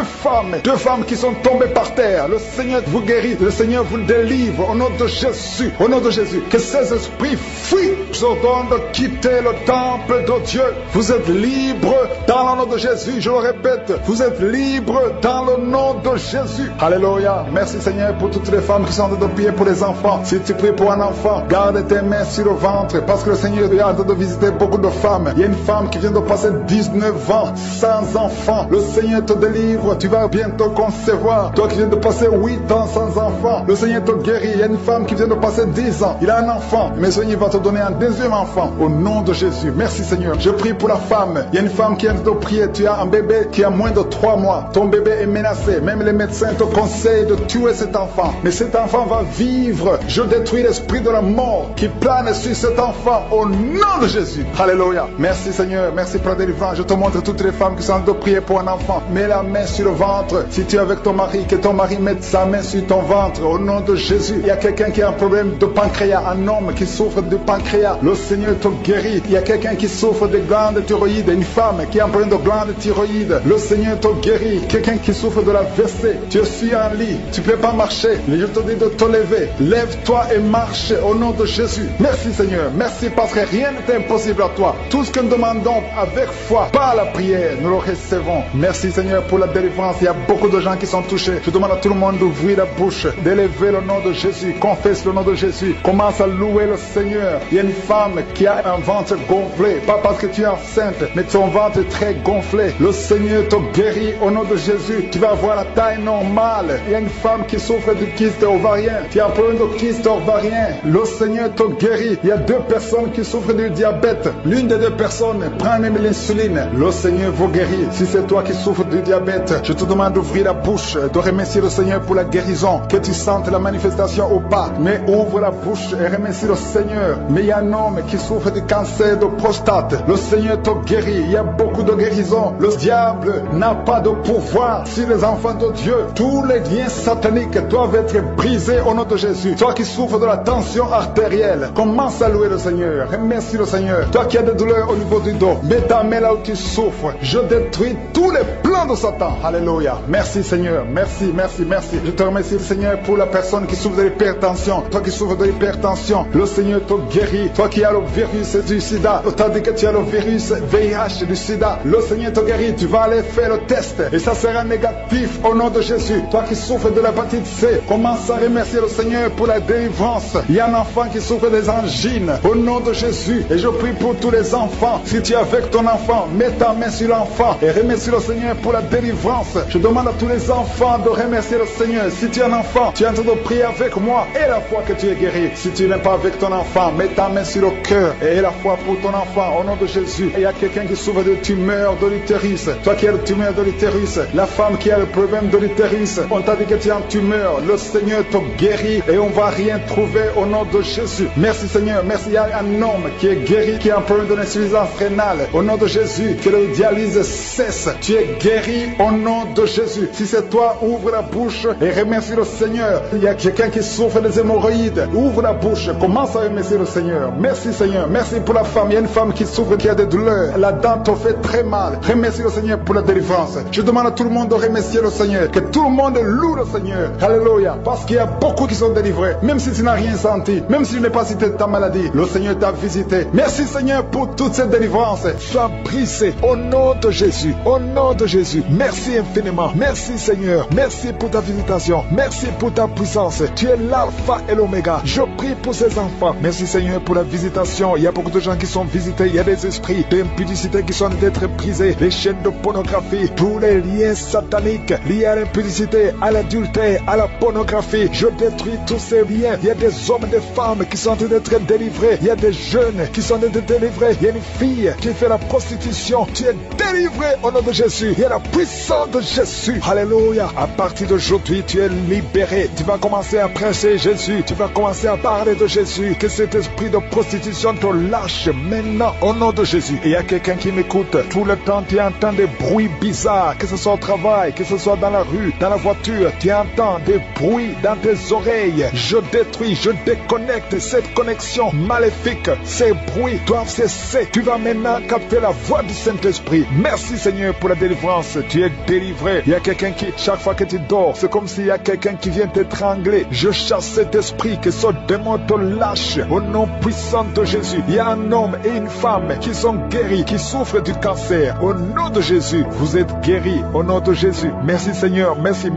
femmes qui sont tombées par terre. Le Seigneur vous guérit, le Seigneur vous délivre au nom de Jésus. Au nom de Jésus, que ces esprits fuient. Je vous ordonne de quitter le temple de Dieu. Vous êtes libres dans le nom de Jésus. Je le répète, vous êtes libres dans le nom de Jésus. Alléluia. Merci Seigneur pour toutes les femmes qui sont en train de prier pour les enfants. Si tu pries pour un enfant, garde tes mains sur le ventre parce que le Seigneur est en train de visiter beaucoup beaucoup de femmes. Il y a une femme qui vient de passer 19 ans sans enfant. Le Seigneur te délivre, tu vas bientôt concevoir. Toi qui viens de passer 8 ans sans enfant, le Seigneur te guérit. Il y a une femme qui vient de passer 10 ans, il a un enfant, mais le Seigneur va te donner un deuxième enfant au nom de Jésus. Merci Seigneur. Je prie pour la femme. Il y a une femme qui vient de prier. Tu as un bébé qui a moins de 3 mois. Ton bébé est menacé. Même les médecins te conseillent de tuer cet enfant. Mais cet enfant va vivre. Je détruis l'esprit de la mort qui plane sur cet enfant au nom de Jésus. Alléluia. Merci Seigneur. Merci pour la délivrance. Je te montre toutes les femmes qui sont en train de prier pour un enfant. Mets la main sur le ventre. Si tu es avec ton mari, que ton mari mette sa main sur ton ventre au nom de Jésus. Il y a quelqu'un qui a un problème de pancréas, un homme qui souffre de pancréas. Le Seigneur te guérit. Il y a quelqu'un qui souffre de glandes thyroïdes, une femme qui a un problème de glande thyroïde. Le Seigneur te guérit. Quelqu'un qui souffre de la WC, tu suis en lit, tu ne peux pas marcher, mais je te dis de te lever. Lève-toi et marche au nom de Jésus. Merci Seigneur, merci parce que rien n'est impossible à toi. Tout ce que nous demandons avec foi, par la prière, nous le recevons. Merci Seigneur pour la délivrance. Il y a beaucoup de gens qui sont touchés. Je demande à tout le monde d'ouvrir la bouche, d'élever le nom de Jésus, confesse le nom de Jésus, commence à louer le Seigneur. Il y a une femme qui a un ventre gonflé, pas parce que tu es enceinte, mais ton ventre est très gonflé. Le Seigneur te guérit au nom de Jésus. Tu vas avoir la taille normale. Il y a une femme qui souffre de kyste ovarien. Tu as un problème de kyste ovarien. Le Seigneur te guérit. Il y a 2 personnes qui souffrent du diabète. L'une des 2 personnes prend même l'insuline. Le Seigneur vous guérit. Si c'est toi qui souffres du diabète, je te demande d'ouvrir la bouche, de remercier le Seigneur pour la guérison. Que tu sentes la manifestation ou pas, mais ouvre la bouche et remercie le Seigneur. Mais il y a un homme qui souffre du cancer de prostate. Le Seigneur te guérit. Il y a beaucoup de guérisons. Le diable n'a pas de pouvoir sur les enfants de Dieu. Tous les liens sataniques doivent être brisés au nom de Jésus. Toi qui souffres de la tension artérielle, commence à louer le Seigneur. Remercie le Seigneur. Toi qui as des douleurs au niveau du dos, mets ta main là où tu souffres. Je détruis tous les plans de Satan. Alléluia. Merci Seigneur. Merci, merci, merci. Je te remercie Seigneur pour la personne qui souffre de l'hypertension. Toi qui souffres de l'hypertension, le Seigneur te guérit. Toi qui as le virus du sida, tandis que tu as le virus VIH du sida, le Seigneur te guérit. Tu vas aller faire le test et ça sera négatif au nom de Jésus. Toi qui souffres de l'hépatite C, commence à remercier le Seigneur pour la délivrance. Il y a un enfant qui souffre des angines au nom de Jésus. Et je prie pour tous les enfants. Si tu es avec ton enfant, mets ta main sur l'enfant et remercie le Seigneur pour la délivrance. Je demande à tous les enfants de remercier le Seigneur. Si tu es un enfant, tu es en train de prier avec moi et la foi que tu es guéri. Si tu n'es pas avec ton enfant, mets ta main sur le cœur et la foi pour ton enfant au nom de Jésus. Et il y a quelqu'un qui souffre de tumeur de l'utérus. Toi qui as le tumeur de l'utérus, la femme qui a le problème de l'utérus, on t'a dit que tu as une tumeur. Le Seigneur te guérit et on va rien trouver au nom de Jésus. Merci Seigneur, merci. Il y a un homme qui est guéri, qui a un problème de l'insuffisance rénale. Au nom de Jésus, que le dialyse cesse. Tu es guéri au nom de Jésus. Si c'est toi, ouvre la bouche et remercie le Seigneur. Il y a quelqu'un qui souffre des hémorroïdes. Ouvre la bouche, commence à remercier le Seigneur. Merci Seigneur, merci pour la femme. Il y a une femme qui souffre, qui a des douleurs. La dent te fait très mal. Remercie le Seigneur pour la délivrance. Je demande à tout le monde de remercier le Seigneur. Que tout le monde loue le Seigneur. Alléluia. Parce qu'il y a beaucoup qui sont délivrés. Même si tu n'as rien senti, même si tu n'es pas cité de ta maladie, le Seigneur t'a visité. Merci Seigneur pour toute cette délivrance. Sois brisé au nom de Jésus. Au nom de Jésus. Merci infiniment. Merci Seigneur. Merci pour ta visitation. Merci pour ta puissance. Tu es l'alpha et l'oméga. Je prie pour ces enfants. Merci Seigneur pour la visitation. Il y a beaucoup de gens qui sont visités. Il y a des esprits d'impudicité qui sont d'être brisés. Les chaînes de pornographie, tous les liens sataniques liés à l'impudicité, à l'adultère, à la pornographie. Je détruis tous ces liens. Il y a des hommes et des femmes qui sont en train d'être délivrés. Il y a des jeunes qui sont en train d'être délivrés. Il y a une fille qui fait la prostitution. Tu es délivré au nom de Jésus. Il y a la puissance de Jésus. Alléluia. À partir d'aujourd'hui, tu es libéré. Tu vas commencer à prêcher Jésus. Tu vas commencer à parler de Jésus. Que cet esprit de prostitution te lâche maintenant au nom de Jésus. Et il y a quelqu'un qui m'écoute. Tout le temps, tu entends des bruits bizarres. Que ce soit au travail, que ce soit dans la rue, dans la voiture. Tu entends des bruits dans tes oreilles. Je détruis, je déconnecte cette connexion maléfique. Ces bruits doivent cesser. Tu vas maintenant capter la voix du Saint-Esprit. Merci Seigneur pour la délivrance. Tu es délivré. Il y a quelqu'un qui, chaque fois que tu dors, c'est comme s'il y a quelqu'un qui vient t'étrangler. Je chasse cet esprit, que ce démons te lâchent au nom puissant de Jésus. Il y a un homme et une femme qui sont guéris, qui souffrent du cancer. Au nom de Jésus, vous êtes guéris au nom de Jésus. Merci Seigneur, merci.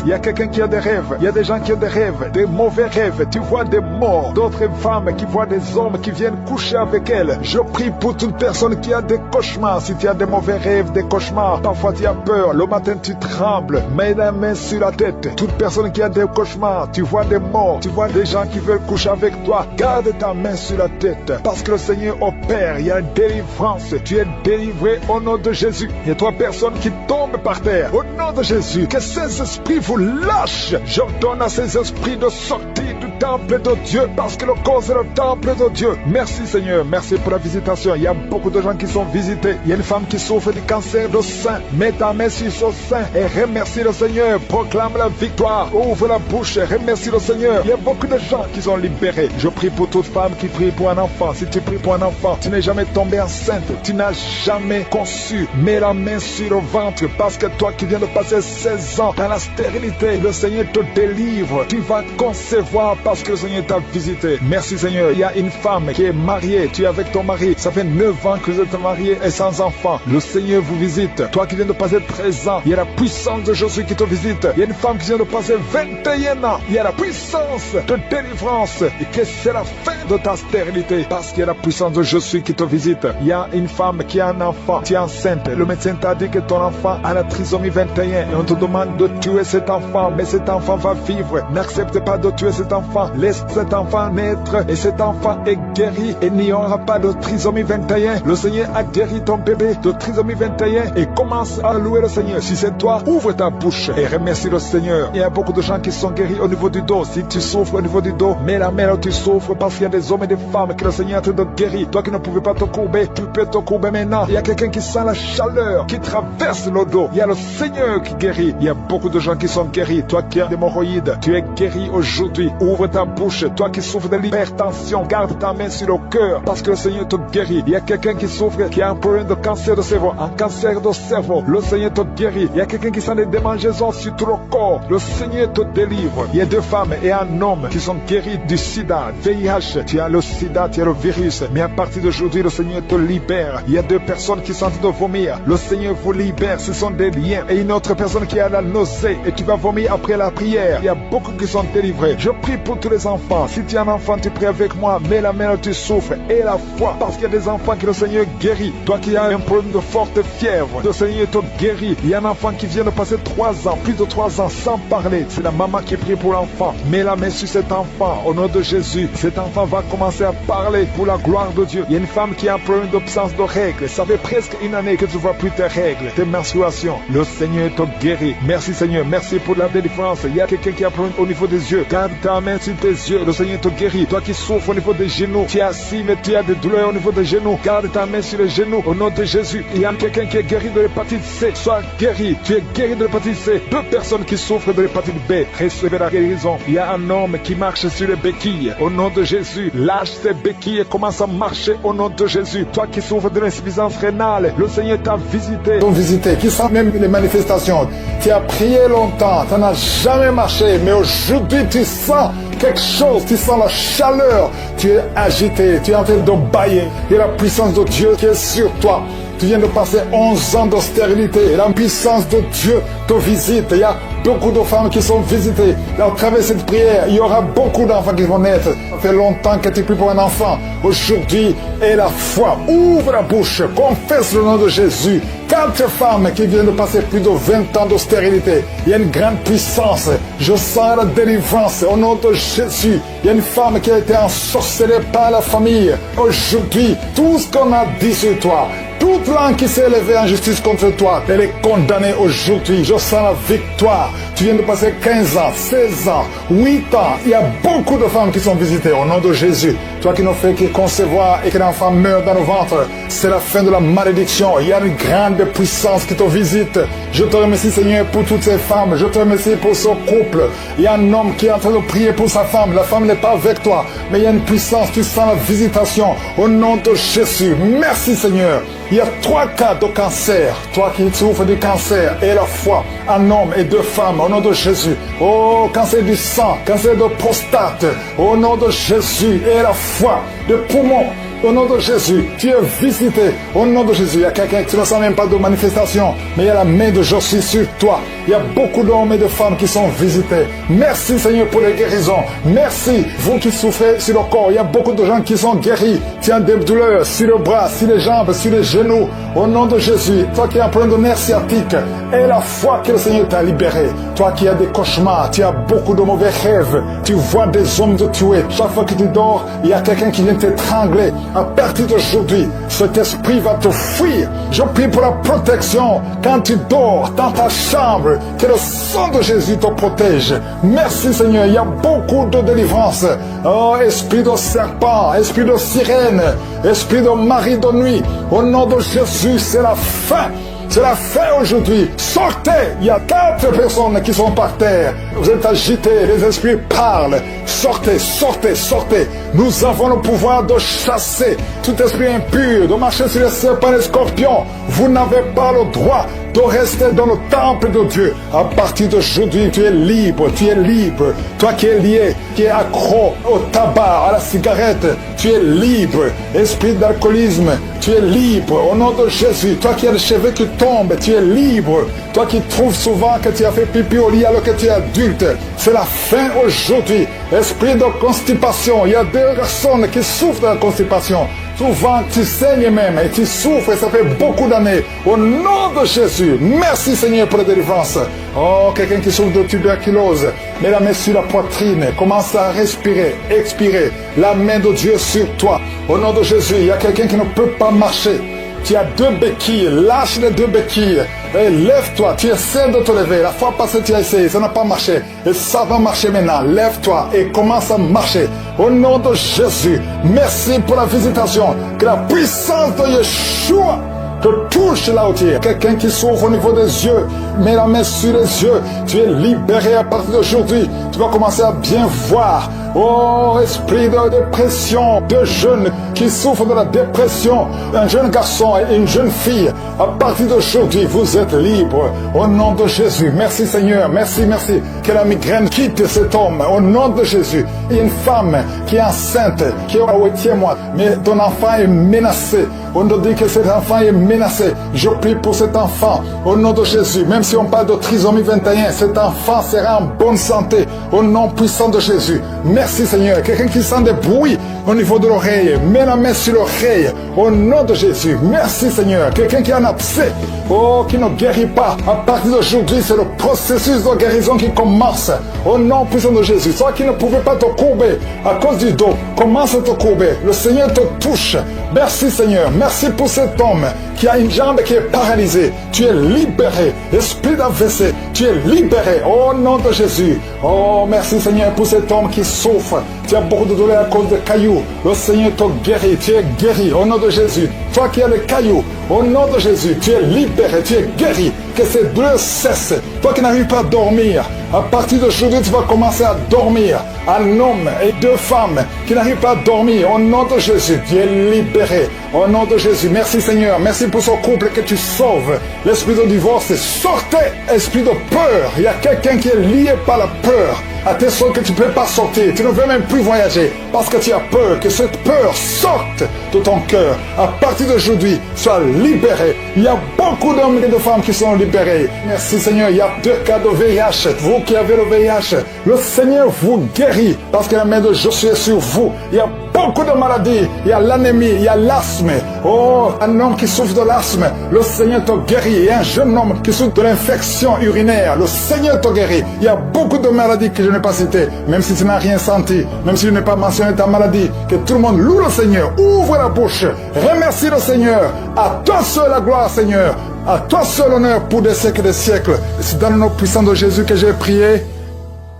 Il y a quelqu'un qui a des rêves, il y a des gens qui ont des rêves, des mauvais rêves. Tu vois des morts, d'autres femmes qui voient des hommes qui viennent coucher avec elles. Je prie pour toute personne qui a des cauchemars. Si tu as des mauvais rêves, des cauchemars, parfois tu as peur, le matin tu trembles, mets la main sur la tête. Toute personne qui a des cauchemars, tu vois des morts, tu vois des gens qui veulent coucher avec toi, garde ta main sur la tête, parce que le Seigneur opère. Il y a une délivrance, tu es délivré au nom de Jésus. Il y a 3 personnes qui tombent par terre au nom de Jésus. Que ces esprits vous lâchent. J'ordonne à ces esprits de sortir du temple de Dieu, parce que le corps est le temple de Dieu. Merci Seigneur, merci pour la visitation. Il y a beaucoup de gens qui sont visités. Il y a une femme qui souffre du cancer de sein. Mets ta main sur son sein et remercie le Seigneur. Proclame la victoire. Ouvre la bouche et remercie le Seigneur. Il y a beaucoup de gens qui sont libérés. Je prie pour toute femme qui prie pour un enfant. Si tu pries pour un enfant, tu n'es jamais tombé enceinte, tu n'as jamais conçu, mets la main sur le ventre, parce que toi qui viens de passer 16 ans dans la stérilité, le Seigneur te délivre. Tu vas concevoir parce que le Seigneur t'a visité. Merci Seigneur. Il y a une femme qui est mariée, tu es avec ton mari, ça fait 9 ans que vous êtes mariés et sans enfant. Le Seigneur vous visite. Toi qui viens de passer 13 ans, il y a la puissance de Jésus qui te visite. Il y a une femme qui vient de passer 21 ans, il y a la puissance de délivrance, et que c'est la fin de ta stérilité, parce qu'il y a la puissance de Jésus qui te visite. Il y a une femme qui a un enfant, tu es enceinte, le médecin t'a dit que ton enfant a la trisomie 21 et on te demande de tuer cet enfant, mais cet enfant va vivre. N'accepte pas de tuer cet enfant, laisse cet enfant naître et cet enfant est guéri et il n'y aura pas de trisomie 21. Le Seigneur a guéri ton bébé de trisomie 21 et commence à louer le Seigneur. Si c'est toi, ouvre ta bouche et remercie le Seigneur. Il y a beaucoup de gens qui sont guéris au niveau du dos. Si tu souffres au niveau du dos, mets la main là où tu souffres, parce qu'il y a des hommes et des femmes que le Seigneur est en train de guérir. Toi qui ne pouvais pas te courber, tu peux te courber maintenant. Il y a quelqu'un qui sent la chaleur qui traverse le dos. Il y a le Seigneur qui guérit. Il y a beaucoup de gens qui sont guéris. Toi qui as des hémorroïdes, tu es guéri aujourd'hui. Ouvre ta bouche. Toi qui souffres de l'hypertension, garde ta main sur le cœur, parce que le Seigneur te guérit. Il y a quelqu'un qui souffre, qui a un problème de cancer de cerveau, un cancer de cerveau. Le Seigneur te guérit. Il y a quelqu'un qui sent des démangeaisons sur tout le corps. Le Seigneur te délivre. Il y a 2 femmes et un homme qui sont guéris du sida, VIH. Tu as le sida, tu as le virus, mais à partir d'aujourd'hui, le Seigneur te libère. Il y a 2 personnes qui sont en train de vomir. Le Seigneur vous libère. Ce sont des liens. Et une autre personne qui a la nausée et tu vas vomir après la prière. Il y a beaucoup qui sont délivrés. Je prie pour tous les enfants. Si tu es un enfant, tu pries avec moi. Mets la main où tu souffres et la foi, parce qu'il y a des enfants que le Seigneur guérit. Toi qui as un problème de forte fièvre, le Seigneur te guérit. Il y a un enfant qui vient de passer 3 ans, plus de 3 ans sans parler. C'est la maman qui prie pour l'enfant. Mets la main sur cet enfant au nom de Jésus. Cet enfant va commencer à parler pour la gloire de Dieu. Il y a une femme qui a un problème d'absence de règles. Ça fait presque 1 année que tu ne vois plus tes règles, tes menstruations. Le Seigneur te guérit. Merci Seigneur, merci pour la délivrance. Il y a quelqu'un qui a un problème au niveau des yeux. Garde ta main sur tes yeux. Le Seigneur te guérit. Toi qui souffres au niveau des genoux, tu es assis mais tu as des douleurs au niveau des genoux. Garde ta main sur les genoux au nom de Jésus. Il y a quelqu'un qui est guéri de l'hépatite C. Sois guéri. Tu es guéri de l'hépatite C. 2 personnes qui souffrent de l'hépatite B, recevez la guérison. Il y a un homme qui marche sur les béquilles. Au nom de Jésus, lâche ces béquilles et commence à marcher au nom de Jésus. Toi qui souffres de l'insuffisance rénale, le Seigneur t'a visité. T'ont visité, qui sent même les manifestations. Tu as prié longtemps, ça n'a jamais marché, mais aujourd'hui tu sens quelque chose, tu sens la chaleur, tu es agité, tu es en train de bailler. Il y a la puissance de Dieu qui est sur toi. Tu viens de passer 11 ans de stérilité. La puissance de Dieu te visite. Il y a beaucoup de femmes qui sont visitées. À travers cette prière, il y aura beaucoup d'enfants qui vont naître. Ça fait longtemps que tu pries pour un enfant. Aujourd'hui, aie la foi. Ouvre la bouche. Confesse le nom de Jésus. 4 femmes qui viennent de passer plus de 20 ans de stérilité. Il y a une grande puissance. Je sens la délivrance au nom de Jésus. Il y a une femme qui a été ensorcelée par la famille. Aujourd'hui, tout ce qu'on a dit sur toi, toute langue qui s'est élevée en justice contre toi, elle est condamnée aujourd'hui. Je sens la victoire. Tu viens de passer 15 ans, 16 ans, 8 ans. Il y a beaucoup de femmes qui sont visitées au nom de Jésus. Toi qui ne fais que concevoir et que l'enfant meurt dans le ventre, c'est la fin de la malédiction. Il y a une grande puissance qui te visite. Je te remercie Seigneur pour toutes ces femmes. Je te remercie pour ce couple. Il y a un homme qui est en train de prier pour sa femme. La femme n'est pas avec toi, mais il y a une puissance. Tu sens la visitation au nom de Jésus. Merci Seigneur. Il y a 3 cas de cancer. Toi qui souffres du cancer, et la foi, un homme et 2 femmes, au nom de Jésus. Oh, cancer du sang, cancer de prostate, au nom de Jésus, et la foi, de poumons. Au nom de Jésus, tu es visité. Au nom de Jésus, il y a quelqu'un qui ne sent même pas de manifestation, mais il y a la main de Jésus sur toi. Il y a beaucoup d'hommes et de femmes qui sont visités. Merci Seigneur pour les guérisons. Merci, vous qui souffrez sur le corps. Il y a beaucoup de gens qui sont guéris. Tu as des douleurs sur le bras, sur les jambes, sur les genoux. Au nom de Jésus, toi qui as un problème de nerfs sciatiques, et la foi que le Seigneur t'a libéré. Toi qui as des cauchemars, tu as beaucoup de mauvais rêves. Tu vois des hommes te tuer. Chaque fois que tu dors, il y a quelqu'un qui vient t'étrangler. À partir d'aujourd'hui, cet esprit va te fuir. Je prie pour la protection quand tu dors dans ta chambre. Que le sang de Jésus te protège. Merci Seigneur, il y a beaucoup de délivrance. Oh, esprit de serpent, esprit de sirène, esprit de mari de nuit. Au nom de Jésus, c'est la fin. C'est la fin aujourd'hui. Sortez. Il y a 4 personnes qui sont par terre. Vous êtes agités. Les esprits parlent. Sortez, sortez, sortez. Nous avons le pouvoir de chasser tout esprit impur, de marcher sur les serpents et les scorpions. Vous n'avez pas le droit de rester dans le temple de Dieu. À partir d'aujourd'hui, tu es libre, tu es libre. Toi qui es lié, qui es accro au tabac, à la cigarette, tu es libre. Esprit d'alcoolisme, tu es libre. Au nom de Jésus, toi qui as les cheveux qui tombent, tu es libre. Toi qui trouves souvent que tu as fait pipi au lit alors que tu es adulte, c'est la fin aujourd'hui. Esprit de constipation, il y a 2 personnes qui souffrent de la constipation. Souvent, tu saignes même et tu souffres et ça fait beaucoup d'années. Au nom de Jésus, merci Seigneur pour la délivrance. Oh, quelqu'un qui souffre de tuberculose, mets la main sur la poitrine, commence à respirer, expirer. La main de Dieu sur toi. Au nom de Jésus, il y a quelqu'un qui ne peut pas marcher. Tu as 2 béquilles, lâche les 2 béquilles et lève-toi, tu essaies de te lever. La fois passée tu as essayé, ça n'a pas marché et ça va marcher maintenant. Lève-toi et commence à marcher. Au nom de Jésus, merci pour la visitation. Que la puissance de Yeshua te touche là où tu es. Quelqu'un qui souffre au niveau des yeux, mets la main sur les yeux. Tu es libéré à partir d'aujourd'hui. Tu vas commencer à bien voir. Oh, esprit de dépression, de jeunes qui souffrent de la dépression, un jeune garçon et une jeune fille, à partir d'aujourd'hui, vous êtes libres. Au nom de Jésus, merci Seigneur, merci, merci. Que la migraine quitte cet homme, au nom de Jésus. Il y a une femme qui est enceinte, qui est au 8e mois, mais ton enfant est menacé. On nous dit que cet enfant est menacé. Je prie pour cet enfant, au nom de Jésus. Même si on parle de trisomie 21, cet enfant sera en bonne santé, au nom puissant de Jésus. Merci Seigneur. Quelqu'un qui sent des bruits au niveau de l'oreille, mets la main sur l'oreille, au nom de Jésus. Merci Seigneur. Quelqu'un qui a un abcès, oh, qui ne guérit pas, à partir d'aujourd'hui, c'est le processus de guérison qui commence, au nom puissant de Jésus. Toi qui ne pouvais pas te courber à cause du dos, commence à te courber. Le Seigneur te touche. Merci Seigneur. Merci pour cet homme qui a une jambe qui est paralysée. Tu es libéré. Esprit d'AVC, tu es libéré. Au nom de Jésus. Oh, merci Seigneur pour cet homme qui souffre. Tu as beaucoup de douleur à cause de cailloux. Le Seigneur te guérit. Tu es guéri. Au nom de Jésus. Toi qui as les cailloux, au nom de Jésus, tu es libéré. Tu es guéri. Que ces douleurs cessent. Toi qui n'arrives pas à dormir, à partir d'aujourd'hui, tu vas commencer à dormir. Un homme et 2 femmes qui n'arrivent pas à dormir, au nom de Jésus, tu es libéré. Au nom de Jésus, merci Seigneur. Merci pour ce couple que tu sauves. L'esprit de divorce, sortez. Esprit de peur. Il y a quelqu'un qui est lié par la peur. À tes soeurs que tu ne peux pas sortir. Tu ne veux même plus voyager parce que tu as peur. Que cette peur sorte de ton cœur. À partir d'aujourd'hui, sois libéré. Il y a beaucoup d'hommes et de femmes qui sont libérés. Merci Seigneur. Il y a 2 cas de VIH. Vous qui avez le VIH, le Seigneur vous guérit parce que la main de Josué est sur vous. Il y a beaucoup de maladies. Il y a l'anémie, il y a l'asthme. Oh, un homme qui souffre de l'asthme, le Seigneur te guérit. Il y a un jeune homme qui souffre de l'infection urinaire, le Seigneur te guérit. Il y a beaucoup de maladies que je n'ai pas citées, même si tu n'as rien senti, même si je n'ai pas mentionné ta maladie. Que tout le monde loue le Seigneur, ouvre la bouche, remercie le Seigneur. À toi seul la gloire, Seigneur. À toi seul l'honneur pour des siècles et des siècles. C'est dans le nom puissant de Jésus que j'ai prié.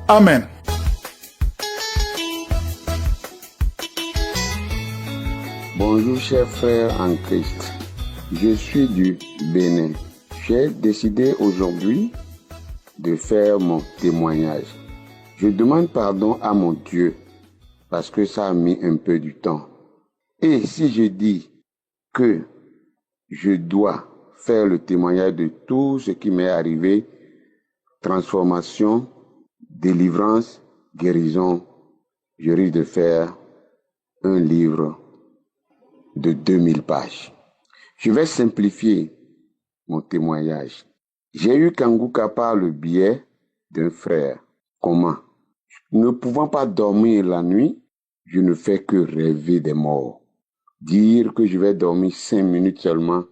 Amen. Bonjour chers frères en Christ, je suis du Bénin. J'ai décidé aujourd'hui de faire mon témoignage. Je demande pardon à mon Dieu parce que ça a mis un peu du temps. Et si je dis que je dois faire le témoignage de tout ce qui m'est arrivé, transformation, délivrance, guérison. Je risque de faire un livre de 2000 pages. Je vais simplifier mon témoignage. J'ai eu Kanguka par le biais d'un frère. Comment? Ne pouvant pas dormir la nuit, je ne fais que rêver des morts. Dire que je vais dormir 5 minutes seulement,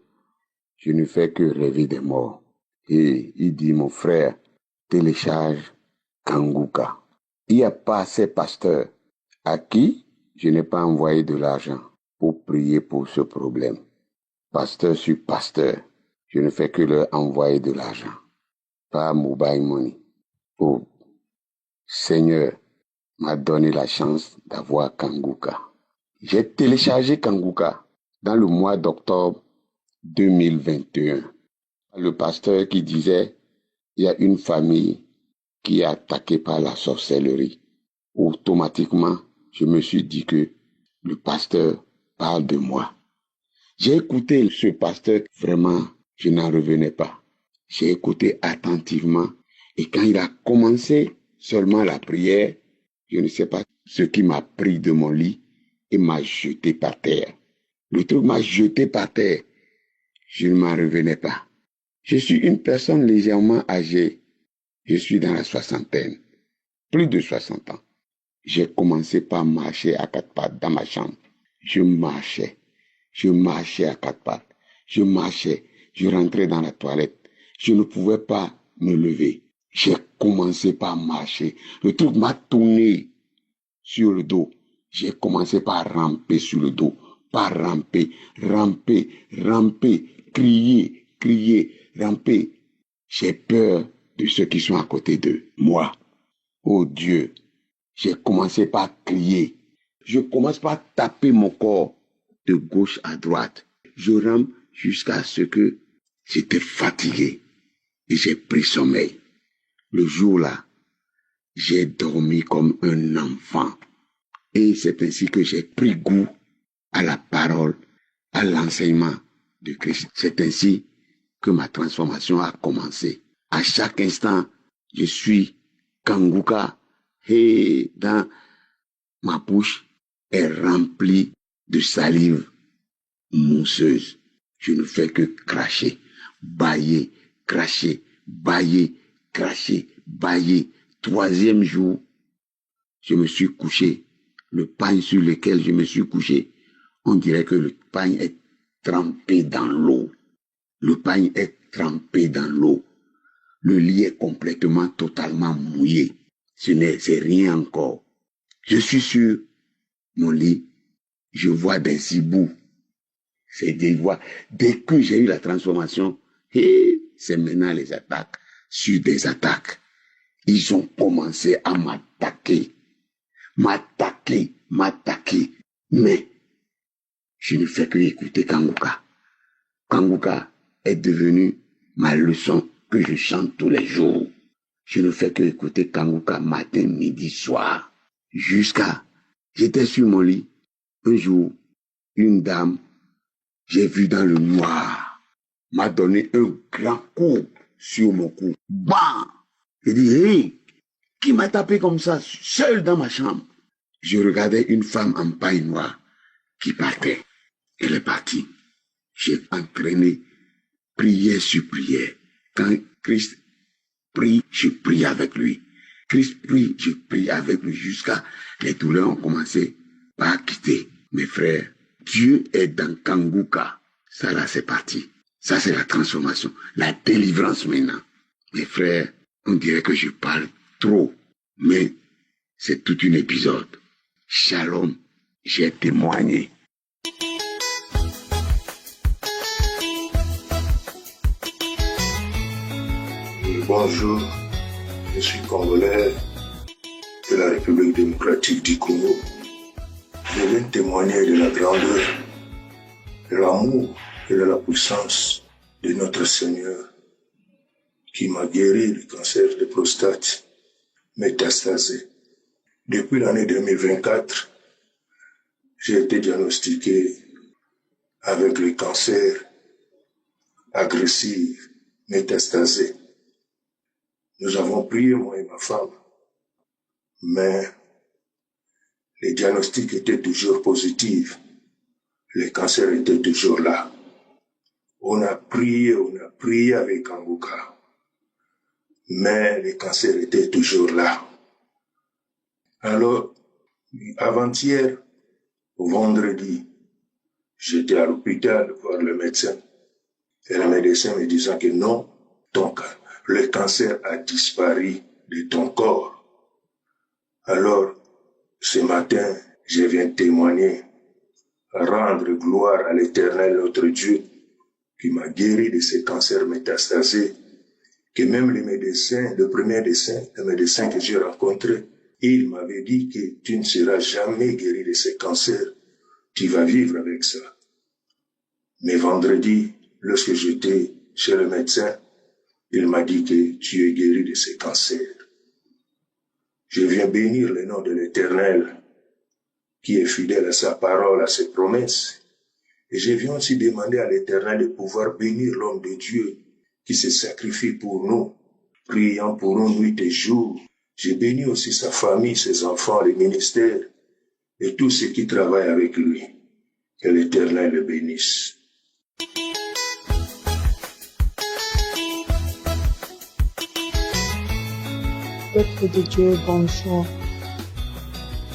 je ne fais que rêver des morts. Et il dit, mon frère, télécharge Kanguka. Il n'y a pas ces pasteurs à qui je n'ai pas envoyé de l'argent pour prier pour ce problème. Pasteur sur pasteur, je ne fais que leur envoyer de l'argent, pas mobile money. Oh, Seigneur m'a donné la chance d'avoir Kanguka. J'ai téléchargé Kanguka dans le mois d'octobre 2021. Le pasteur qui disait, il y a une famille qui est attaquée par la sorcellerie. Automatiquement, je me suis dit que le pasteur parle de moi. J'ai écouté ce pasteur, vraiment, je n'en revenais pas. J'ai écouté attentivement et quand il a commencé seulement la prière, je ne sais pas ce qui m'a pris de mon lit et m'a jeté par terre. Le truc m'a jeté par terre. Je ne m'en revenais pas. Je suis une personne légèrement âgée. Je suis dans la soixantaine, plus de 60 ans. J'ai commencé par marcher à 4 pattes dans ma chambre. Je marchais à 4 pattes. Je marchais, je rentrais dans la toilette. Je ne pouvais pas me lever. J'ai commencé par marcher. Le truc m'a tourné sur le dos. J'ai commencé par ramper sur le dos. Par ramper, crier, ramper. J'ai peur de ceux qui sont à côté de moi. Oh Dieu, j'ai commencé par crier. Je commence par taper mon corps de gauche à droite. Je rampe jusqu'à ce que j'étais fatigué et j'ai pris sommeil. Le jour-là, j'ai dormi comme un enfant. Et c'est ainsi que j'ai pris goût à la parole, à l'enseignement de Christ. C'est ainsi que ma transformation a commencé. À chaque instant, je suis Kanguka et dans ma bouche est remplie de salive mousseuse. Je ne fais que cracher, bâiller, cracher, bâiller, cracher, bâiller. 3e jour, je me suis couché. Le pain sur lequel je me suis couché, on dirait que le pain est trempé dans l'eau. Le pain est trempé dans l'eau. Le lit est complètement, totalement mouillé. C'est rien encore. Je suis sur mon lit, je vois des hiboux. C'est des voix. Dès que j'ai eu la transformation, c'est maintenant les attaques sur des attaques. Ils ont commencé à m'attaquer. Mais je ne fais que écouter Kanguka. Kanguka est devenu ma leçon que je chante tous les jours. Je ne fais que écouter Kanguka matin, midi, soir. J'étais sur mon lit. Un jour, une dame, j'ai vu dans le noir, m'a donné un grand coup sur mon cou. Bam! J'ai dit, hey, qui m'a tapé comme ça, seul dans ma chambre? Je regardais une femme en paille noire qui partait. Elle est partie. J'ai entraîné prière sur prière. Quand Christ prie, je prie avec lui. Christ prie, je prie avec lui jusqu'à les douleurs ont commencé par quitter. Mes frères, Dieu est dans Kanguka. Ça là, c'est parti. Ça, c'est la transformation, la délivrance maintenant. Mes frères, on dirait que je parle trop, mais c'est tout un épisode. Shalom, j'ai témoigné. Bonjour, je suis congolais de la République démocratique du Congo. Je viens témoigner de la grandeur, de l'amour et de la puissance de notre Seigneur qui m'a guéri du cancer de prostate métastasé. Depuis l'année 2024, j'ai été diagnostiqué avec le cancer agressive, métastasée. Nous avons prié, moi et ma femme, mais les diagnostics étaient toujours positifs. Le cancer était toujours là. On a prié avec Kanguka, mais le cancer était toujours là. Alors, avant-hier, vendredi, j'étais à l'hôpital voir le médecin. Et le médecin me disant que non, le cancer a disparu de ton corps. Alors, ce matin, je viens témoigner, rendre gloire à l'Éternel, notre Dieu, qui m'a guéri de ce cancer métastasé, que même le premier médecin que j'ai rencontré, il m'avait dit que tu ne seras jamais guéri de ce cancer, tu vas vivre avec ça. Mais vendredi, lorsque j'étais chez le médecin, il m'a dit que tu es guéri de ce cancer. Je viens bénir le nom de l'Éternel, qui est fidèle à sa parole, à ses promesses. Et je viens aussi demander à l'Éternel de pouvoir bénir l'homme de Dieu qui se sacrifie pour nous, priant pour nous nuit et jour. Je bénis aussi sa famille, ses enfants, les ministères et tous ceux qui travaillent avec lui. Que l'Éternel le bénisse. Peuple de Dieu, bonjour.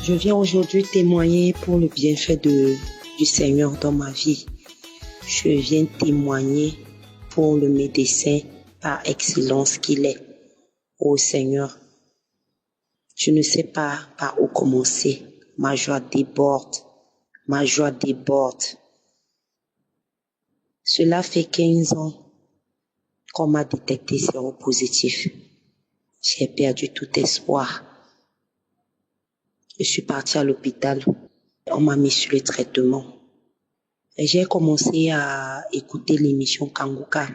Je viens aujourd'hui témoigner pour le bienfait du Seigneur dans ma vie. Je viens témoigner pour le médecin par excellence qu'il est. Ô Seigneur, je ne sais pas par où commencer. Ma joie déborde. Ma joie déborde. Cela fait 15 ans qu'on m'a détecté séropositif. J'ai perdu tout espoir. Je suis partie à l'hôpital. On m'a mis sur le traitement. Et j'ai commencé à écouter l'émission Kanguka.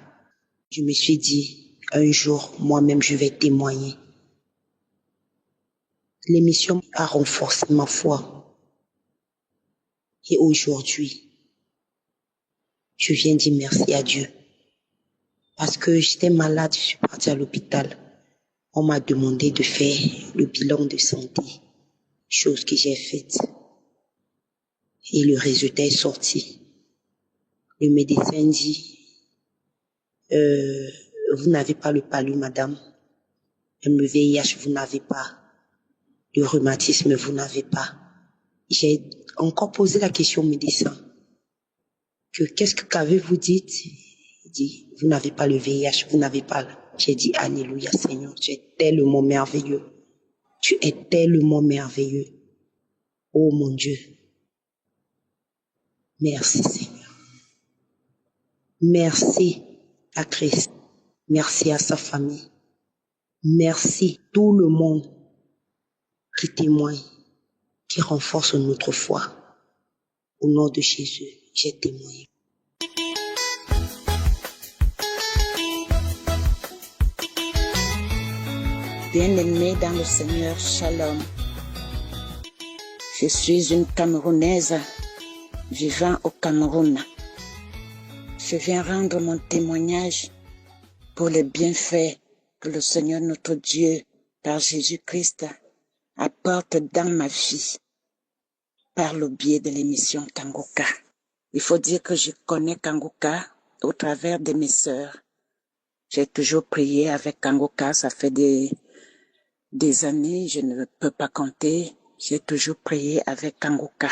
Je me suis dit, un jour, moi-même, je vais témoigner. L'émission a renforcé ma foi. Et aujourd'hui, je viens dire merci à Dieu. Parce que j'étais malade, je suis partie à l'hôpital. On m'a demandé de faire le bilan de santé, chose que j'ai faite. Et le résultat est sorti. Le médecin dit, vous n'avez pas le palu, madame. Même le VIH, vous n'avez pas. Le rhumatisme, vous n'avez pas. J'ai encore posé la question au médecin. Qu'avez-vous dit? Il dit, vous n'avez pas le VIH, vous n'avez pas. J'ai dit, alléluia Seigneur, tu es tellement merveilleux. Tu es tellement merveilleux. Oh mon Dieu. Merci Seigneur. Merci à Christ. Merci à sa famille. Merci tout le monde qui témoigne, qui renforce notre foi. Au nom de Jésus, j'ai témoigné. Bien-aimés dans le Seigneur, Shalom. Je suis une Camerounaise vivant au Cameroun. Je viens rendre mon témoignage pour les bienfaits que le Seigneur notre Dieu, par Jésus-Christ, apporte dans ma vie par le biais de l'émission Kanguka. Il faut dire que je connais Kanguka au travers de mes sœurs. J'ai toujours prié avec Kanguka, ça fait des années, je ne peux pas compter. J'ai toujours prié avec Kanguka.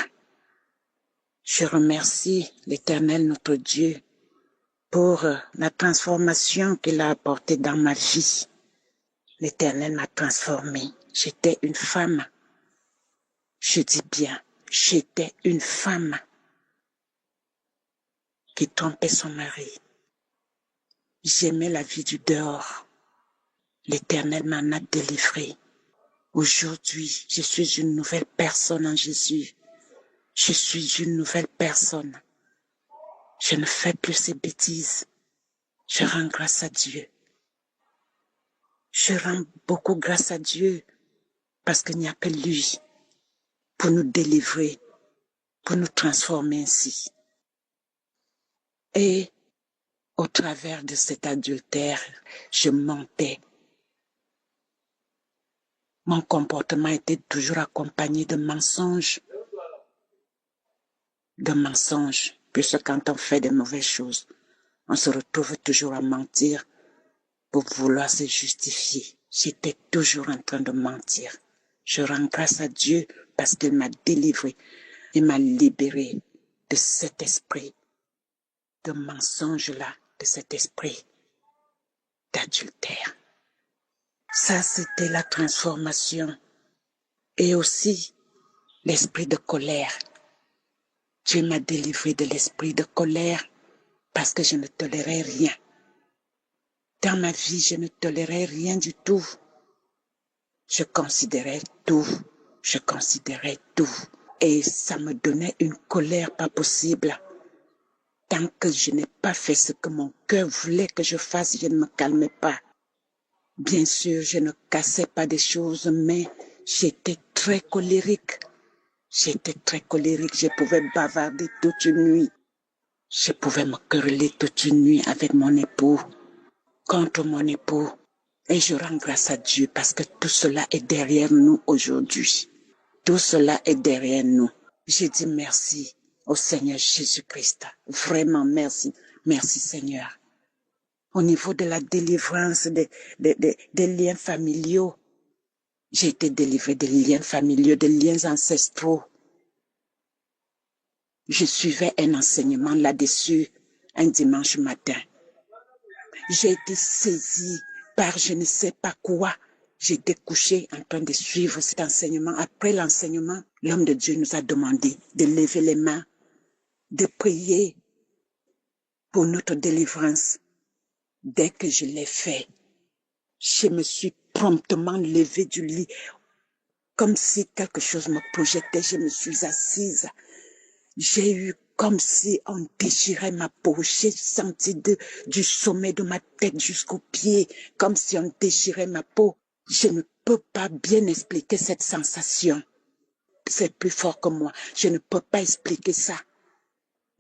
Je remercie l'Éternel notre Dieu pour la transformation qu'il a apportée dans ma vie. L'Éternel m'a transformée. J'étais une femme. Je dis bien, j'étais une femme qui trompait son mari. J'aimais la vie du dehors. L'Éternel m'en a délivré. Aujourd'hui, je suis une nouvelle personne en Jésus. Je suis une nouvelle personne. Je ne fais plus ces bêtises. Je rends grâce à Dieu. Je rends beaucoup grâce à Dieu parce qu'il n'y a que lui pour nous délivrer, pour nous transformer ainsi. Et Au travers de cet adultère, je mentais. Mon comportement était toujours accompagné de mensonges. Puisque quand on fait de mauvaises choses, on se retrouve toujours à mentir pour vouloir se justifier. J'étais toujours en train de mentir. Je rends grâce à Dieu parce qu'il m'a délivré. Il m'a libéré de cet esprit de mensonge-là, de cet esprit d'adultère. Ça, c'était la transformation. Et aussi, l'esprit de colère. Dieu m'a délivré de l'esprit de colère parce que je ne tolérais rien. Dans ma vie, je ne tolérais rien du tout. Je considérais tout. Et ça me donnait une colère pas possible. Tant que je n'ai pas fait ce que mon cœur voulait que je fasse, je ne me calmais pas. Bien sûr, je ne cassais pas des choses, mais j'étais très colérique. Je pouvais bavarder toute une nuit. Je pouvais me quereller toute une nuit avec mon époux, contre mon époux. Et je rends grâce à Dieu parce que tout cela est derrière nous aujourd'hui. Tout cela est derrière nous. Je dis merci au Seigneur Jésus-Christ. Vraiment merci. Merci Seigneur. Au niveau de la délivrance des liens familiaux, j'ai été délivrée des liens familiaux, des liens ancestraux. Je suivais un enseignement là-dessus un dimanche matin. J'ai été saisie par je ne sais pas quoi. J'étais couchée en train de suivre cet enseignement. Après l'enseignement, l'homme de Dieu nous a demandé de lever les mains, de prier pour notre délivrance. Dès que je l'ai fait, je me suis promptement levée du lit, comme si quelque chose me projetait. Je me suis assise. J'ai eu comme si on déchirait ma peau. J'ai senti du sommet de ma tête jusqu'aux pieds, comme si on déchirait ma peau. Je ne peux pas bien expliquer cette sensation. C'est plus fort que moi. Je ne peux pas expliquer ça.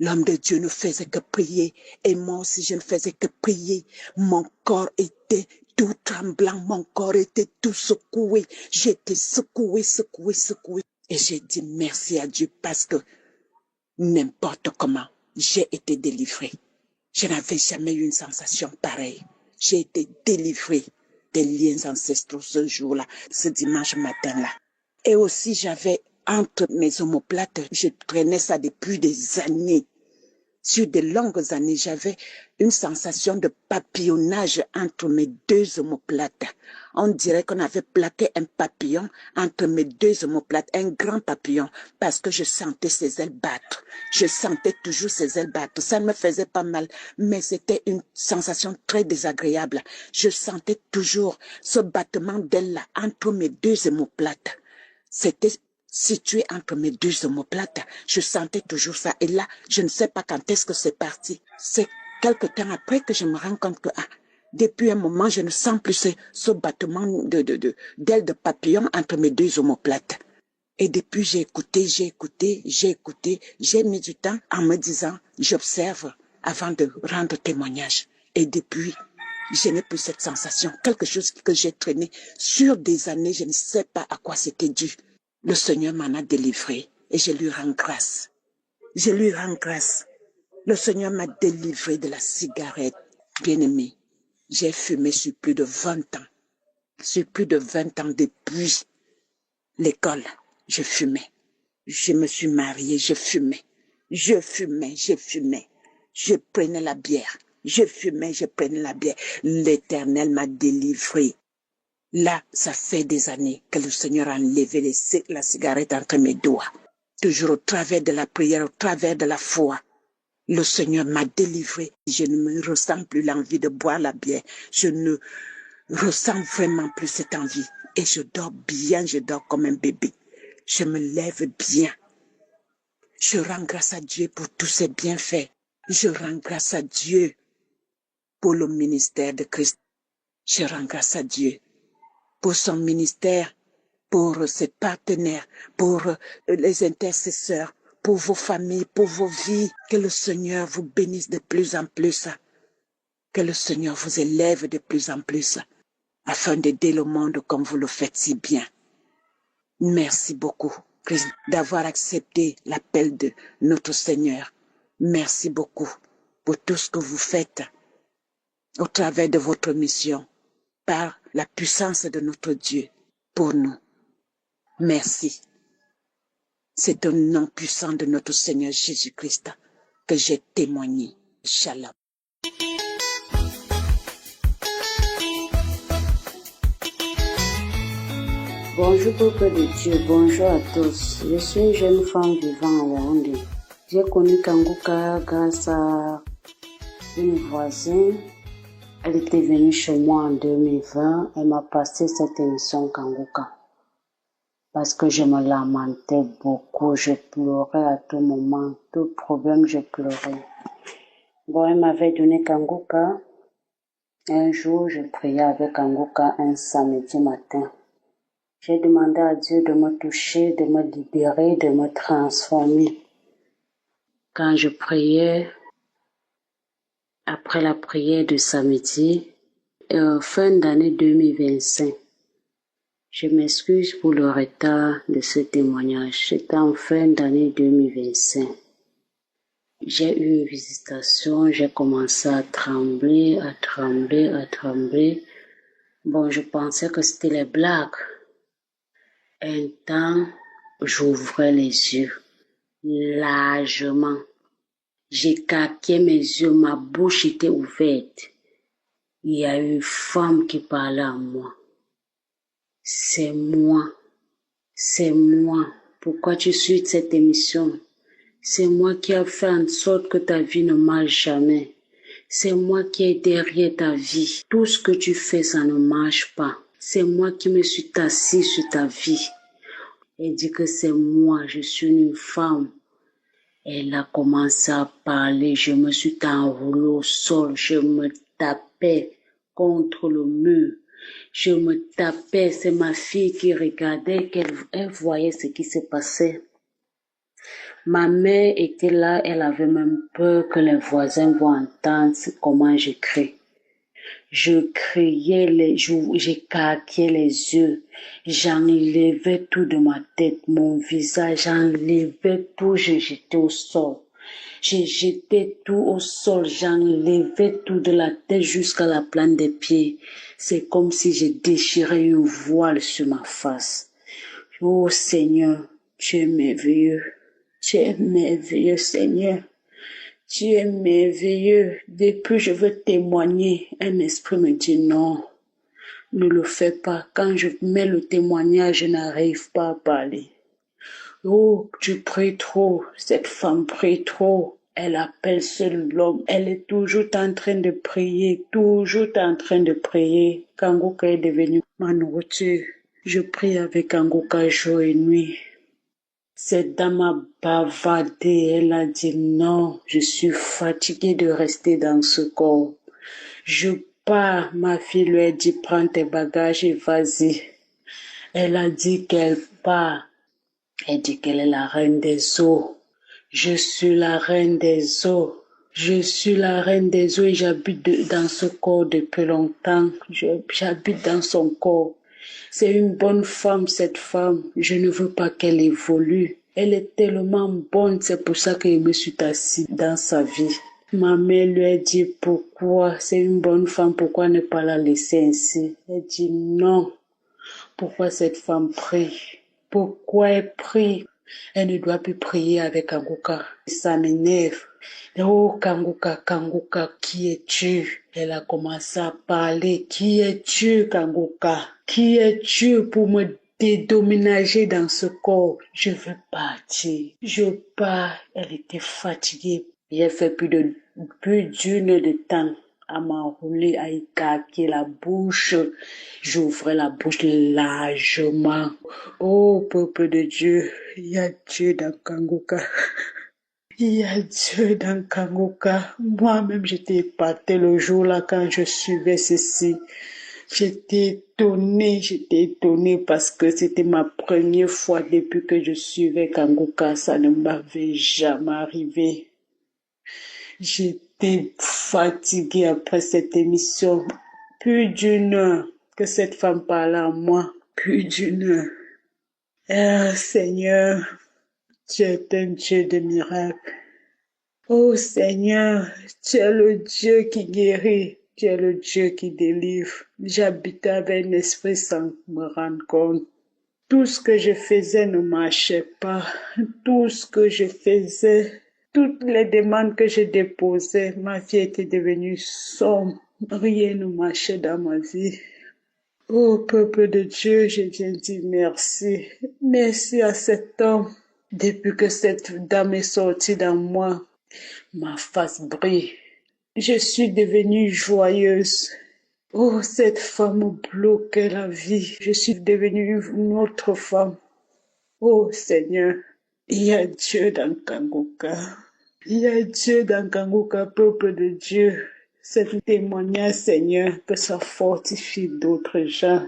L'homme de Dieu ne faisait que prier. Et moi aussi, je ne faisais que prier. Mon corps était tout tremblant. Mon corps était tout secoué. J'étais secoué. Et j'ai dit merci à Dieu parce que n'importe comment, j'ai été délivrée. Je n'avais jamais eu une sensation pareille. J'ai été délivrée des liens ancestraux ce jour-là, ce dimanche matin-là. Et aussi, j'avais entre mes omoplates, je traînais ça depuis des années. Sur de longues années, j'avais une sensation de papillonnage entre mes deux omoplates. On dirait qu'on avait plaqué un papillon entre mes deux omoplates, un grand papillon, parce que je sentais ses ailes battre. Je sentais toujours ses ailes battre. Ça ne me faisait pas mal, mais c'était une sensation très désagréable. Je sentais toujours ce battement d'ailes-là entre mes deux omoplates. C'était situé entre mes deux omoplates. Je sentais toujours ça. Et là, je ne sais pas quand est-ce que c'est parti. C'est quelque temps après que je me rends compte que depuis un moment, je ne sens plus ce battement d'ailes de papillon entre mes deux omoplates. Et depuis, j'ai mis du temps en me disant, j'observe avant de rendre témoignage. Et depuis, je n'ai plus cette sensation. Quelque chose que j'ai traîné sur des années, je ne sais pas à quoi c'était dû. Le Seigneur m'en a délivré et je lui rends grâce. Le Seigneur m'a délivré de la cigarette. Bien-aimé, j'ai fumé sur plus de 20 ans. Sur plus de 20 ans depuis l'école, je fumais. Je me suis mariée, je fumais. Je prenais la bière. Je prenais la bière. L'Éternel m'a délivré. Là, ça fait des années que le Seigneur a enlevé la cigarette entre mes doigts. Toujours au travers de la prière, au travers de la foi. Le Seigneur m'a délivré. Je ne me ressens plus l'envie de boire la bière. Je ne ressens vraiment plus cette envie. Et je dors bien, je dors comme un bébé. Je me lève bien. Je rends grâce à Dieu pour tous ses bienfaits. Je rends grâce à Dieu pour le ministère de Christ. Je rends grâce à Dieu pour son ministère, pour ses partenaires, pour les intercesseurs, pour vos familles, pour vos vies. Que le Seigneur vous bénisse de plus en plus. Que le Seigneur vous élève de plus en plus afin d'aider le monde comme vous le faites si bien. Merci beaucoup, Christ, d'avoir accepté l'appel de notre Seigneur. Merci beaucoup pour tout ce que vous faites au travers de votre mission, par la puissance de notre Dieu pour nous. Merci. C'est au nom puissant de notre Seigneur Jésus-Christ que j'ai témoigné. Shalom. Bonjour peuple de Dieu, bonjour à tous. Je suis une jeune femme vivant à Yaoundé. J'ai connu Kanguka grâce à une voisine. Elle était venue chez moi en 2020. Elle m'a passé cette émission Kanguka. Parce que je me lamentais beaucoup, je pleurais à tout moment, tout problème je pleurais. Bon, elle m'avait donné Kanguka. Un jour, je priais avec Kanguka un samedi matin. J'ai demandé à Dieu de me toucher, de me libérer, de me transformer. Quand je priais, après la prière de samedi, fin d'année 2025, je m'excuse pour le retard de ce témoignage. C'était en fin d'année 2025. J'ai eu une visitation, j'ai commencé à trembler. Bon, je pensais que c'était les blagues. Un temps, j'ouvrais les yeux largement. J'écarquais mes yeux, ma bouche était ouverte. Il y a une femme qui parlait à moi. C'est moi. Pourquoi tu suis cette émission? C'est moi qui ai fait en sorte que ta vie ne marche jamais. C'est moi qui est derrière ta vie. Tout ce que tu fais, ça ne marche pas. C'est moi qui me suis assis sur ta vie. Elle dit que c'est moi, je suis une femme. Elle a commencé à parler, je me suis enroulée au sol, je me tapais contre le mur. Je me tapais, c'est ma fille qui regardait, elle voyait ce qui se passait. Ma mère était là, elle avait même peur que les voisins vont entendre comment je crie. Je criais, j'écarquais les yeux, j'enlevais tout de ma tête, mon visage, j'enlevais tout, je jetais au sol. J'ai jeté tout au sol, j'enlevais tout de la tête jusqu'à la plante des pieds. C'est comme si je déchirais une voile sur ma face. Oh Seigneur, tu es merveilleux. Tu es merveilleux, Seigneur. Tu es merveilleux. Depuis je veux témoigner, un esprit me dit non, ne le fais pas. Quand je mets le témoignage, je n'arrive pas à parler. Oh, tu pries trop. Cette femme prie trop. Elle appelle seul l'homme. Elle est toujours en train de prier. Kanguka est devenue ma nourriture. Je prie avec Kanguka jour et nuit. Cette dame a bavardé. Elle a dit non, je suis fatiguée de rester dans ce corps. Je pars. Ma fille lui a dit prends tes bagages et vas-y. Elle a dit qu'elle part. Elle dit qu'elle est la reine des eaux. Je suis la reine des eaux. Je suis la reine des eaux et j'habite dans ce corps depuis longtemps. J'habite dans son corps. C'est une bonne femme, cette femme. Je ne veux pas qu'elle évolue. Elle est tellement bonne, c'est pour ça que je me suis assise dans sa vie. Ma mère lui a dit pourquoi, c'est une bonne femme, pourquoi ne pas la laisser ainsi? Elle dit non. Pourquoi cette femme prie? Pourquoi elle prie? Elle ne doit plus prier avec Kanguka. Ça m'énerve. Oh Kanguka, qui es-tu? Elle a commencé à parler. Qui es-tu, Kanguka? Qui es-tu pour me dédoménager dans ce corps? Je veux partir. Je pars. Elle était fatiguée. J'ai fait plus d'une heure de temps à m'enrouler, à écarquer la bouche. J'ouvrais la bouche largement. Oh, peuple de Dieu, il y a Dieu dans Kanguka. Il y a Dieu dans Kanguka. Moi-même, j'étais épatée le jour-là quand je suivais ceci. J'étais étonnée parce que c'était ma première fois depuis que je suivais Kanguka. Ça ne m'avait jamais arrivé. J'étais été fatiguée après cette émission. Plus d'une heure que cette femme parle à moi. Plus d'une heure. Ah, Seigneur, tu es un Dieu de miracles. Oh Seigneur, tu es le Dieu qui guérit. Tu es le Dieu qui délivre. J'habitais avec un esprit sans me rendre compte. Tout ce que je faisais ne marchait pas. Tout ce que je faisais, toutes les demandes que je déposais, ma vie était devenue sombre. Rien ne marchait dans ma vie. Oh peuple de Dieu, je viens dire merci. Merci à cet homme. Depuis que cette dame est sortie dans moi, ma face brille. Je suis devenue joyeuse. Oh, cette femme bloquait la vie. Je suis devenue une autre femme. Oh Seigneur, il y a Dieu dans Kangoka. Il y a Dieu dans Kangoka, peuple de Dieu. C'est témoignage, Seigneur, que ça fortifie d'autres gens.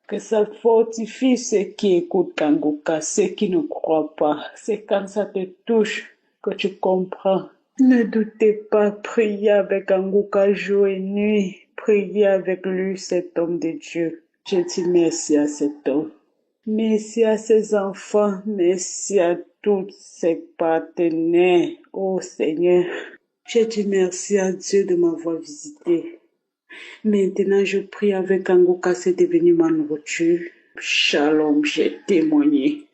Que ça fortifie ceux qui écoutent Kangoka, ceux qui ne croient pas. C'est quand ça te touche que tu comprends. Ne doutez pas, priez avec Kangoka jour et nuit. Priez avec lui, cet homme de Dieu. Je dis merci à cet homme. Merci à ses enfants. Merci à tous ses partenaires. Oh Seigneur, je dis merci à Dieu de m'avoir visité. Maintenant, je prie avec Kangoka, c'est devenu ma nourriture. Shalom, j'ai témoigné.